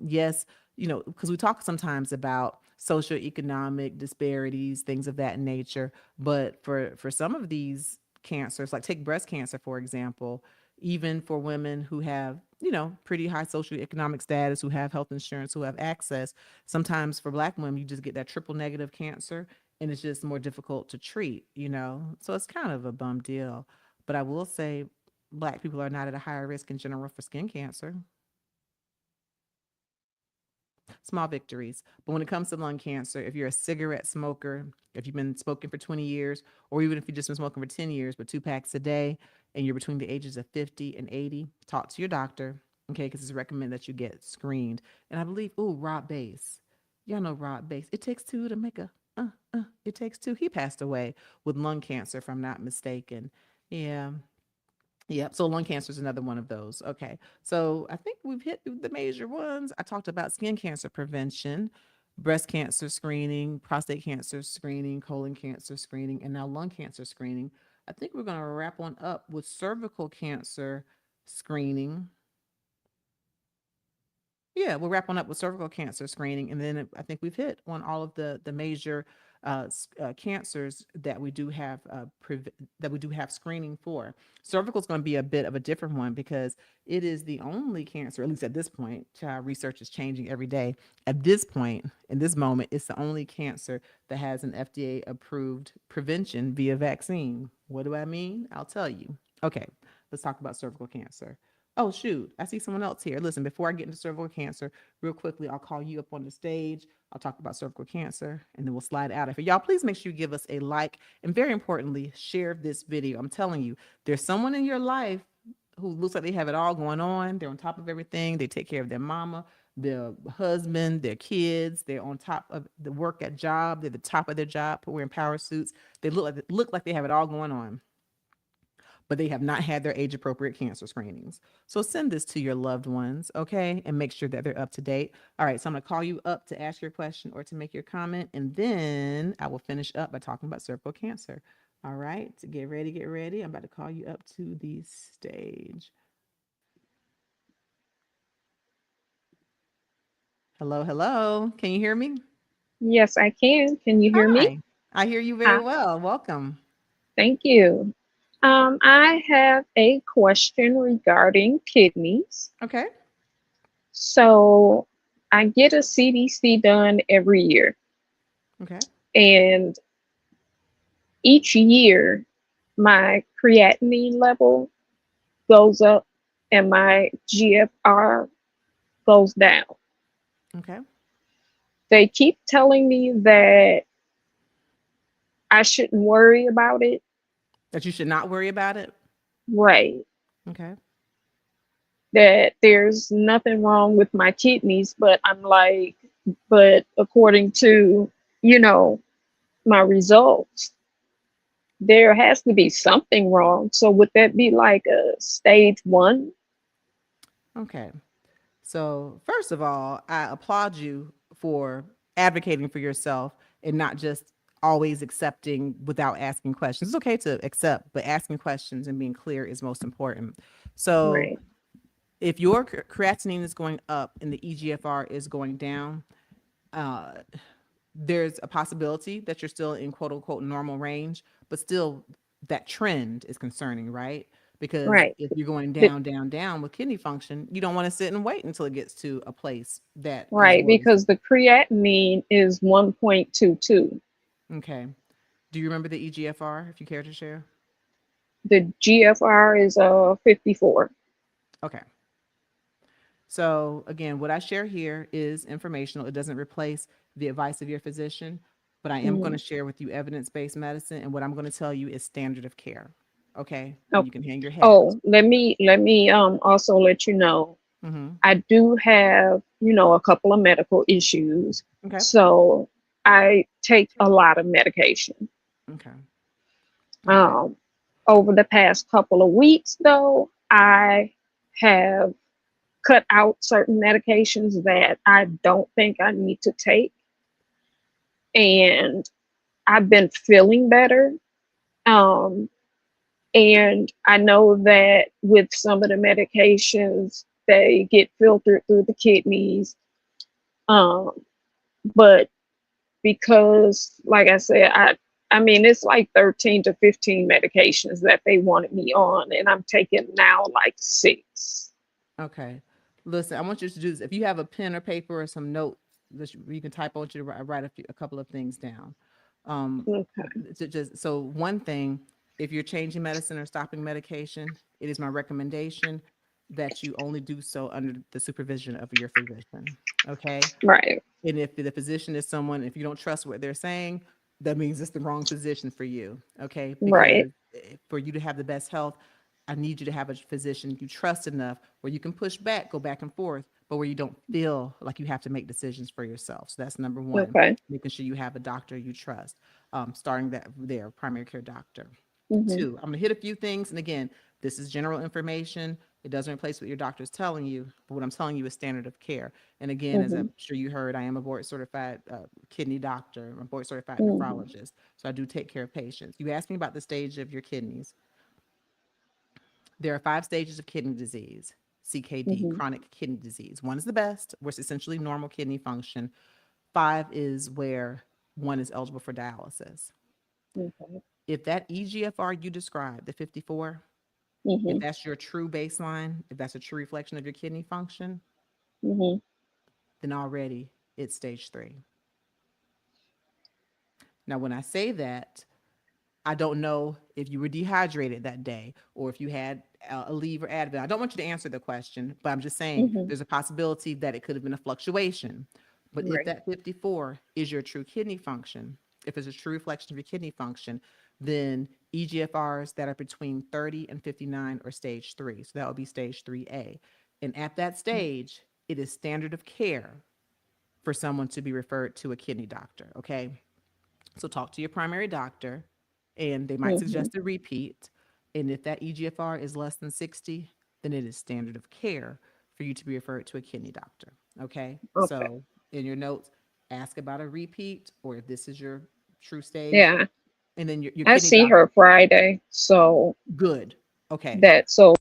Yes, because we talk sometimes about socioeconomic disparities, things of that nature. But for some of these cancers, like take breast cancer, for example, even for women who have, pretty high socioeconomic status, who have health insurance, who have access, sometimes for Black women, you just get that triple negative cancer and it's just more difficult to treat. So it's kind of a bum deal. But I will say, Black people are not at a higher risk in general for skin cancer. Small victories. But when it comes to lung cancer, if you're a cigarette smoker, if you've been smoking for 20 years, or even if you've just been smoking for 10 years, but 2 packs a day, and you're between the ages of 50 and 80, talk to your doctor, okay? Because it's recommended that you get screened. And I believe, Rob Bass. Y'all know Rob Bass. It takes two to make a, it takes two. He passed away with lung cancer, if I'm not mistaken. Yeah. Yep. So lung cancer is another one of those. Okay. So I think we've hit the major ones. I talked about skin cancer prevention, breast cancer screening, prostate cancer screening, colon cancer screening, and now lung cancer screening. I think we're going to wrap on up with cervical cancer screening. Yeah, we'll wrap on up with cervical cancer screening, and then I think we've hit on all of the major cancers that we do have that we do have screening for. Cervical is going to be a bit of a different one because it is the only cancer, at least at this point. Child research is changing every day. At this point, in this moment, it's the only cancer that has an FDA approved prevention via vaccine. What do I mean? I'll tell you. Okay, let's talk about cervical cancer. Oh, shoot. I see someone else here. Listen, before I get into cervical cancer, real quickly, I'll call you up on the stage. I'll talk about cervical cancer and then we'll slide out of here. Y'all, please make sure you give us a like and very importantly, share this video. I'm telling you, there's someone in your life who looks like they have it all going on. They're on top of everything. They take care of their mama, their husband, their kids. They're on top of the work at job. They're the top of their job, wearing power suits. They look like they have it all going on, but they have not had their age appropriate cancer screenings. So send this to your loved ones, okay? And make sure that they're up to date. All right, so I'm gonna call you up to ask your question or to make your comment, and then I will finish up by talking about cervical cancer. All right, so get ready, get ready. I'm about to call you up to the stage. Hello, hello. Can you hear me? Yes, I can. Can you hear me? Hi. I hear you very Hi, well. Welcome. thank you. I have a question regarding kidneys. Okay. So I get a CDC done every year, Okay. and each year my creatinine level goes up and my GFR goes down. Okay. They keep telling me that I shouldn't worry about it. That you should not worry about it. Right. Okay. That there's nothing wrong with my kidneys, but I'm like, but according to, you know, my results, there has to be something wrong. So would that be like a stage one? Okay. So, first of all, I applaud you for advocating for yourself and not just always accepting without asking questions. It's okay to accept, but asking questions and being clear is most important. So, Right. if your creatinine is going up and the EGFR is going down, uh, there's a possibility that you're still in quote unquote normal range, but still that trend is concerning, right? because Right. if you're going Be- down, down, down with kidney function, you don't want to sit and wait until it gets to a place that is Right, because worrisome. the creatinine is 1.22. Okay. Do you remember the EGFR, if you care to share? The GFR is 54. Okay. So again, what I share here is informational. It doesn't replace the advice of your physician, but I am going to Mhm. share with you evidence-based medicine, and what I'm going to tell you is standard of care. Okay, and you Okay. can hang your hat. Oh, let me also let you know Mm-hmm. I do have, a couple of medical issues. Okay. So I take a lot of medication. Okay. Okay. Um, Over the past couple of weeks, though, I have cut out certain medications that I don't think I need to take. And I've been feeling better. Um, and I know that with some of the medications, they get filtered through the kidneys. Um, but because, like I said, I mean, it's like 13 to 15 medications that they wanted me on, and I'm taking now like six. Okay. Listen, I want you to do this. If you have a pen or paper or some note that you can type, I want you to write a couple of things down. Um, Okay. just so one thing, if you're changing medicine or stopping medication, it is my recommendation that you only do so under the supervision of your physician. Okay. Right. And if the physician is someone, if you don't trust what they're saying, that means it's the wrong physician for you. Okay. Right. Because for you to have the best health, I need you to have a physician you trust enough where you can push back, go back and forth, but where you don't feel like you have to make decisions for yourself. So that's number one, Okay. making sure you have a doctor you trust, starting that there, primary care doctor. Hmm. Two, I'm going to hit a few things. And again, this is general information. It doesn't replace what your doctor is telling you, but what I'm telling you is standard of care. And again, as Hmm. I'm sure you heard, I am a board certified kidney doctor, I'm a board certified Hmm. nephrologist. So I do take care of patients. You asked me about the stage of your kidneys. There are 5 stages of kidney disease, CKD, Hmm. chronic kidney disease. One is the best, where it's essentially normal kidney function. 5 is where one is eligible for dialysis. Okay. If that EGFR you described, the 54, if Hmm. that's your true baseline, if that's a true reflection of your kidney function, Hmm. then already it's stage 3. Now, when I say that, I don't know if you were dehydrated that day or if you had a leave or Advil. I don't want you to answer the question, but I'm just saying Hmm. there's a possibility that it could have been a fluctuation. But if Right. that 54 is your true kidney function, if it's a true reflection of your kidney function, then EGFRs that are between 30 and 59 are stage 3. So that would be stage 3A. And at that stage, it is standard of care for someone to be referred to a kidney doctor. Okay. So talk to your primary doctor, and they might Hmm. suggest a repeat. And if that EGFR is less than 60, then it is standard of care for you to be referred to a kidney doctor. Okay. Okay. So in your notes, ask about a repeat or if this is your true stage. Yeah. And then your I kidney see doctor, her Friday, so good. Okay. that so.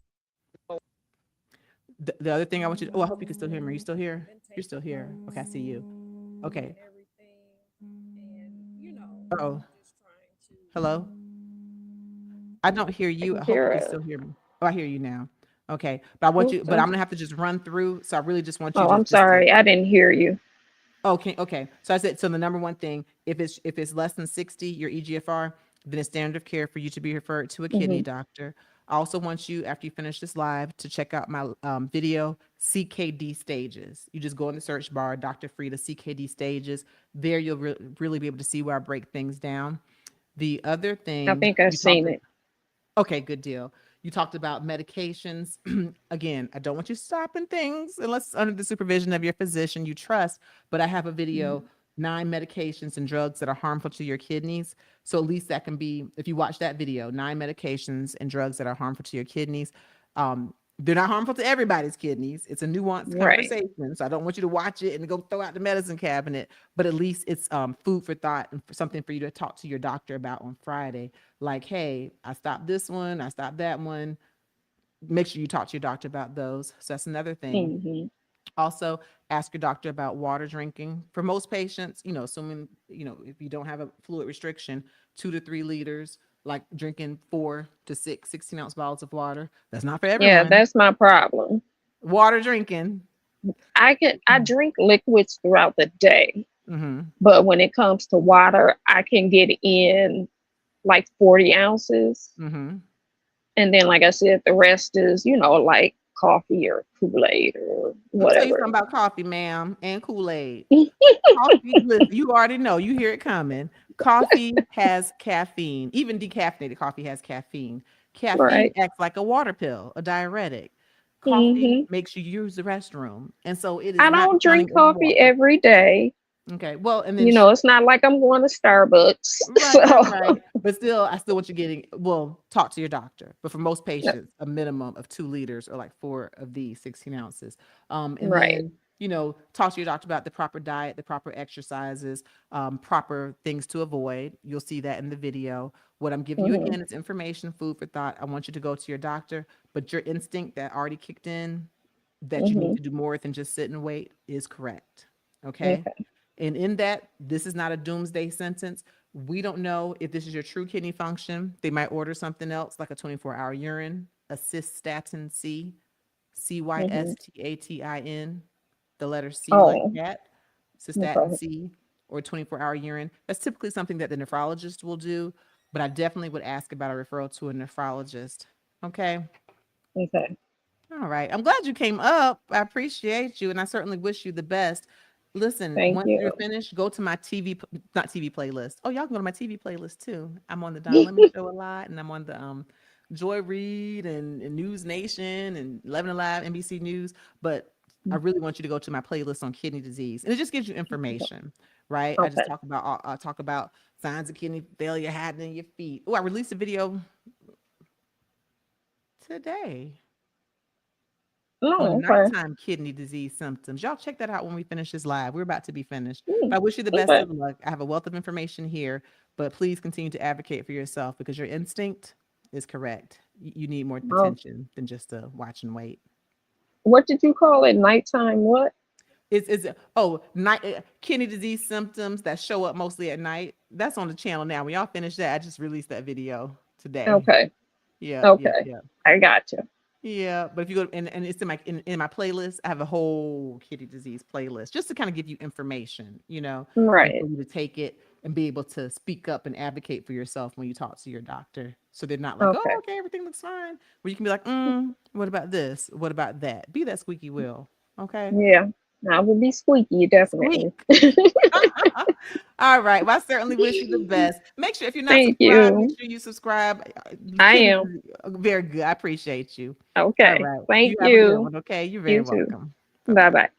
The other thing I want you to, oh, I hope you can still hear me. Are you still here? You're still here. Okay. I see you. Okay. Oh, hello. I don't hear I you. can I hope you hear can it. still hear me. Oh, I hear you now. Okay. But I want you, but Okay. I'm gonna have to just run through. So I really just want you Oh, to I'm just to sorry. I didn't hear you. okay, okay. So I said so the number one thing, if it's less than 60, your EGFR, then it's standard of care for you to be referred to a kidney Hmm. doctor. I also want you, after you finish this live, to check out my video, CKD stages. You just go in the search bar, Dr. Frita CKD stages. There you'll really be able to see where I break things down. The other I thing think I've you talked seen about. it. Okay, good deal. You talked about medications. Again, I don't want you stopping things unless it's under the supervision of your physician you trust. But I have a video, 9 medications and drugs that are harmful to your kidneys. So at least that can be, if you watch that video, 9 medications and drugs that are harmful to your kidneys. They're not harmful to everybody's kidneys. It's a nuanced Right. conversation. So I don't want you to watch it and go throw out the medicine cabinet, but at least it's food for thought and for something for you to talk to your doctor about on Friday. Like, hey, I stopped this one, I stopped that one. Make sure you talk to your doctor about those. So that's another thing. Hmm. Also, ask your doctor about water drinking. For most patients, assuming, if you don't have a fluid restriction, 2 to 3 liters. like drinking 4 to 6 16-ounce bottles of water. That's not for Yeah, everyone. that's my problem. Water drinking. I drink liquids throughout the day, Mm-hmm. but when it comes to water, I can get in like 40 ounces. Mm-hmm. And then, like I said, the rest is, like coffee or Kool-Aid or Let me tell you whatever. something about coffee, ma'am, and Kool-Aid. Coffee, listen, you already know, you hear it coming. Coffee has caffeine. Even decaffeinated coffee has caffeine. Caffeine Right. acts like a water pill, a diuretic. Coffee Hmm. makes you use the restroom. And so it is I not don't counting drink as coffee water. every day. Okay. Well, and then It's not like I'm going to Starbucks. right, right, So, right. But still, I still want you getting, well, talk to your doctor. But for most patients, a minimum of 2 liters or like four of these 16 ounces. And right. then, talk to your doctor about the proper diet, the proper exercises, proper things to avoid. You'll see that in the video. What I'm giving you Hmm. again is information, food for thought. I want you to go to your doctor, but your instinct that already kicked in that you need Hmm. to do more than just sit and wait is correct. Okay. Okay. And in that, this is not a doomsday sentence. We don't know if this is your true kidney function. They might order something else like a 24-hour urine, a cystatin C, Hmm. cystatin, the letter C like Oh, cat, cystatin okay. C, or 24-hour urine. That's typically something that the nephrologist will do, but I definitely would ask about a referral to a nephrologist. Okay. Okay. All right. I'm glad you came up. I appreciate you, and I certainly wish you the best. Listen, Thank once you're you. finished, go to my not TV playlist. Oh, y'all can go to my TV playlist too. I'm on the Don Lemon Show a lot, and I'm on the Joy Reid and News Nation and 11 Alive, NBC News. But I really want you to go to my playlist on kidney disease, and it just gives you information, right? I just Okay. talk about signs of kidney failure happening in your feet. Oh, I released a video today on Oh, okay. nighttime kidney disease symptoms. Y'all check that out when we finish this live. We're about to be finished. Mm, But I wish you the best okay. of luck. I have a wealth of information here, but please continue to advocate for yourself because your instinct is correct. You need more Oh, attention than just to watch and wait. what did you call it? Nighttime what? Is oh night kidney disease symptoms that show up mostly at night. That's on the channel now. When y'all finish that, I just released that video today. Okay. Yep, yep, Okay. yep. I got you. Yeah, but if you go and it's in my playlist, I have a whole kidney disease playlist just to kind of give you information, and Right. for you to take it and be able to speak up and advocate for yourself when you talk to your doctor. So they're not like, oh, Okay. okay, everything looks fine. Where you can be like, what about this? What about that? Be that squeaky wheel. Okay. Yeah. I will be squeaky, definitely. Squeak. All right. Well, I certainly wish you the best. Make sure if you're not Thank subscribed, make you. sure you subscribe. I Kidney, am. very good. I appreciate you. All Okay. right. You Thank have a good you. one. Okay. You're very You too. welcome. Bye Bye bye.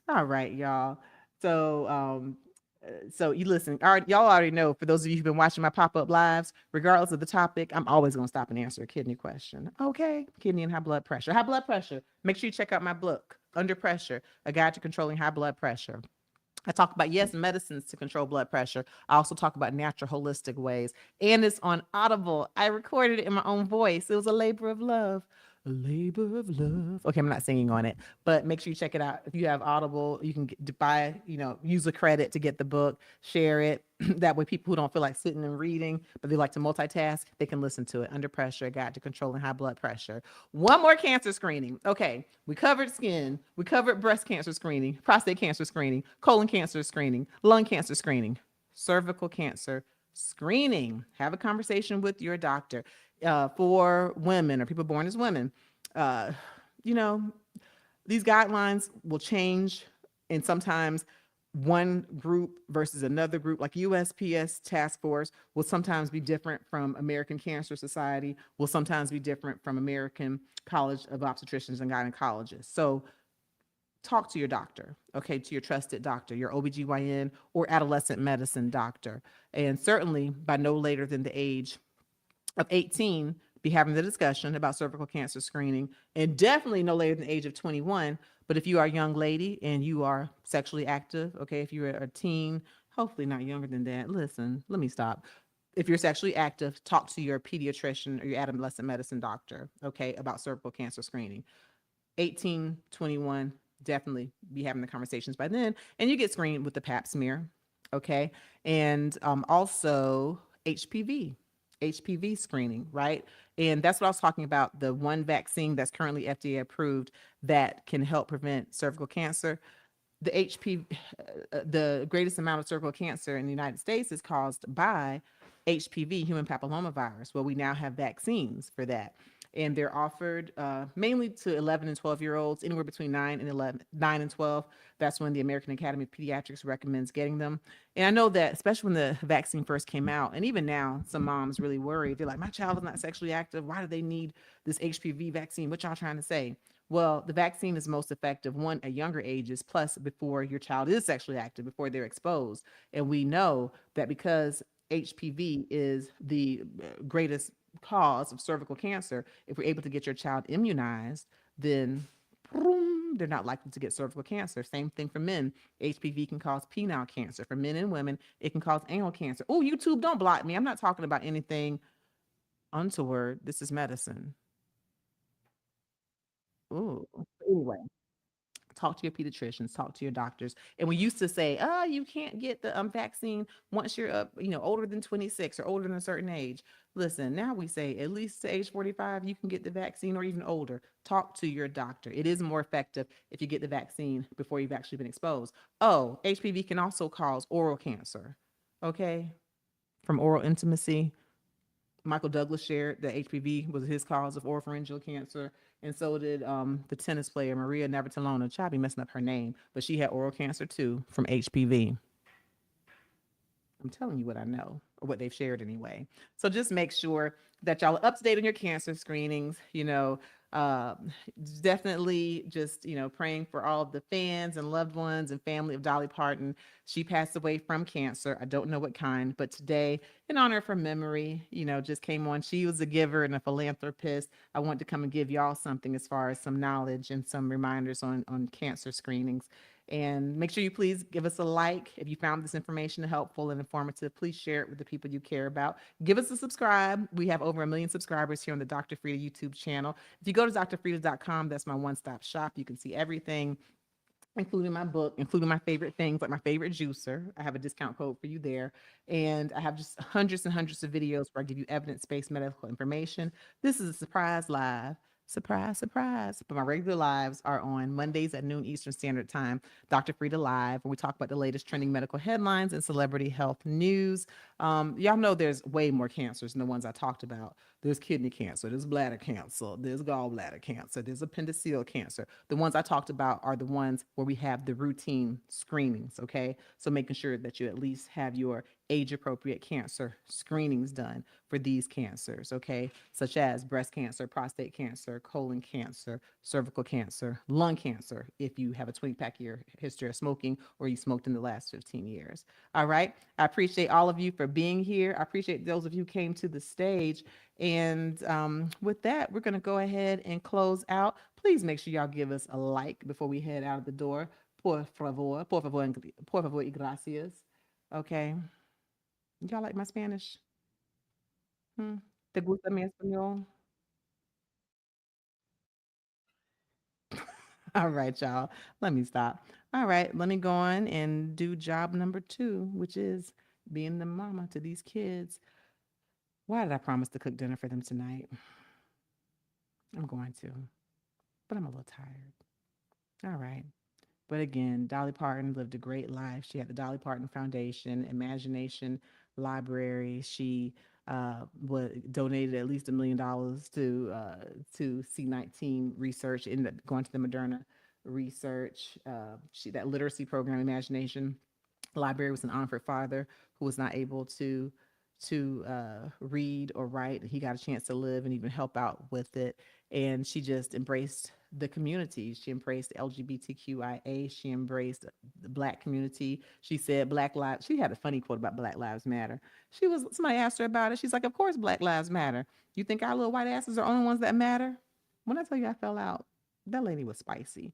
bye. All right, y'all. So, so you listen. All right, y'all already know. For those of you who've been watching my pop-up lives, regardless of the topic, I'm always gonna stop and answer a kidney question. Okay, kidney and high blood pressure. High blood pressure. Make sure you check out my book, Under Pressure: A Guide to Controlling High Blood Pressure. I talk about, yes, medicines to control blood pressure. I also talk about natural, holistic ways. And it's on Audible. I recorded it in my own voice. It was a labor of love. A labor of love. Okay, I'm not singing on it, but make sure you check it out. If you have Audible, you can buy, use a credit to get the book, share it. That way, people who don't feel like sitting and reading, but they like to multitask, they can listen to it. Under Pressure: A Guide to Controlling High Blood Pressure. One more cancer screening. Okay, we covered skin, we covered breast cancer screening, prostate cancer screening, colon cancer screening, lung cancer screening, cervical cancer screening. Have a conversation with your doctor. For women or people born as women, uh, you know, these guidelines will change, and sometimes one group versus another group, like USPS task force, will sometimes be different from American Cancer Society, will sometimes be different from American College of Obstetricians and Gynecologists. So talk to your doctor, okay, to your trusted doctor, your OBGYN or adolescent medicine doctor. And certainly by no later than the age of 18, be having the discussion about cervical cancer screening, and definitely no later than the age of 21. But if you are a young lady and you are sexually active, okay, if you're a teen, hopefully not younger than that. Listen, let me stop. If you're sexually active, talk to your pediatrician or your adolescent medicine doctor, okay, about cervical cancer screening. 18, 21, definitely be having the conversations by then. And you get screened with the pap smear, okay? And also HPV, HPV screening, right? And that's what I was talking about. The one vaccine that's currently FDA approved that can help prevent cervical cancer. The the greatest amount of cervical cancer in the United States is caused by HPV, human papillomavirus. Well, we now have vaccines for that. And they're offered mainly to 11 and 12-year olds, anywhere between 9 and 11, 9 and 12. That's when the American Academy of Pediatrics recommends getting them. And I know that, especially when the vaccine first came out, and even now, some moms really worry. They're like, my child is not sexually active. Why do they need this HPV vaccine? What y'all trying to say? Well, the vaccine is most effective one at younger ages, plus before your child is sexually active, before they're exposed. And we know that because HPV is the greatest cause of cervical cancer, if we're able to get your child immunized, then boom, they're not likely to get cervical cancer. Same thing for men. HPV can cause penile cancer. For men and women, it can cause anal cancer. Oh, YouTube, don't block me. I'm not talking about anything untoward. This is medicine. Ooh. Anyway, talk to your pediatricians, talk to your doctors. And we used to say, oh, you can't get the vaccine once you're up, older than 26 or older than a certain age. Listen, now we say at least to age 45, you can get the vaccine, or even older. Talk to your doctor. It is more effective if you get the vaccine before you've actually been exposed. Oh, HPV can also cause oral cancer. Okay. From oral intimacy. Michael Douglas shared that HPV was his cause of oropharyngeal cancer, and so did the tennis player Maria Navratilova. Child be messing up her name, but she had oral cancer too from HPV. I'm telling you what I know, or what they've shared anyway. So just make sure that y'all are up to date on your cancer screenings. Uh, Definitely just, praying for all of the fans and loved ones and family of Dolly Parton. She passed away from cancer. I don't know what kind, but today, in honor of her memory, just came on. She was a giver and a philanthropist. I want to come and give y'all something as far as some knowledge and some reminders on cancer screenings. And make sure you please give us a like. If you found this information helpful and informative, please share it with the people you care about. Give us a subscribe. We have over 1 million subscribers here on the Dr. Frida YouTube channel. If you go to drfrida.com, that's my one-stop shop. You can see everything, including my book, including my favorite things, like my favorite juicer. I have a discount code for you there. And I have just hundreds and hundreds of videos where I give you evidence-based medical information. This is a surprise live. Surprise, surprise. But my regular lives are on Mondays at noon Eastern Standard Time, Dr. Frida Live, where we talk about the latest trending medical headlines and celebrity health news. Y'all know there's way more cancers than the ones I talked about. There's kidney cancer, there's bladder cancer, there's gallbladder cancer, there's appendiceal cancer. The ones I talked about are the ones where we have the routine screenings, okay? So making sure that you at least have your age-appropriate cancer screenings done for these cancers, okay? Such as breast cancer, prostate cancer, colon cancer, cervical cancer, lung cancer, if you have a 20-pack year history of smoking or you smoked in the last 15 years. All right? I appreciate all of you for being here. I appreciate those of you who came to the stage. And with that, we're going to go ahead and close out. Please make sure y'all give us a like before we head out of the door. Por favor y gracias. Okay. Y'all like my Spanish? Hmm? ¿Te gusta mi español? All right, y'all. Let me stop. All right, let me go on and do job number 2, which is being the mama to these kids. Why did I promise to cook dinner for them tonight? I'm going to, but I'm a little tired. All right. But again, Dolly Parton lived a great life. She had the Dolly Parton Foundation, Imagination Library. She donated at least $1 million to C19 research, ended up going to the Moderna research. That literacy program, Imagination Library, was an honor for father who was not able to read or write. He got a chance to live and even help out with it. And she just embraced the community. She embraced LGBTQIA. She embraced the Black community. She said Black Lives. She had a funny quote about Black Lives Matter. Somebody asked her about it. She's like, of course Black Lives Matter. You think our little white asses are the only ones that matter? When I tell you I fell out, that lady was spicy.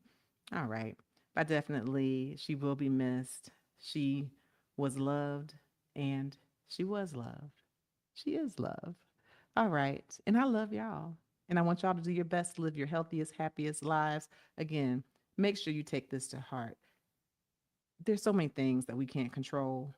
All right. But definitely, she will be missed. She was loved and she was loved. She is love. All right. And I love y'all. And I want y'all to do your best to live your healthiest, happiest lives. Again, make sure you take this to heart. There's so many things that we can't control.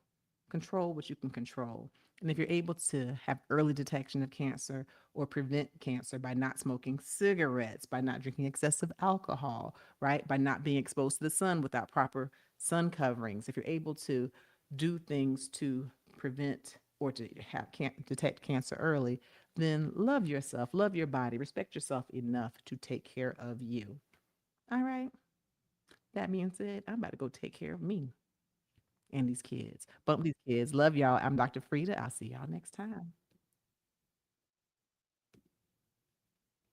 control what you can control. And if you're able to have early detection of cancer or prevent cancer by not smoking cigarettes, by not drinking excessive alcohol, right? By not being exposed to the sun without proper sun coverings, if you're able to do things to prevent or to detect cancer early, then love yourself, love your body, respect yourself enough to take care of you. All right. That being said, I'm about to go take care of me and these kids. Bump these kids. Love y'all. I'm Dr. Frida. I'll see y'all next time.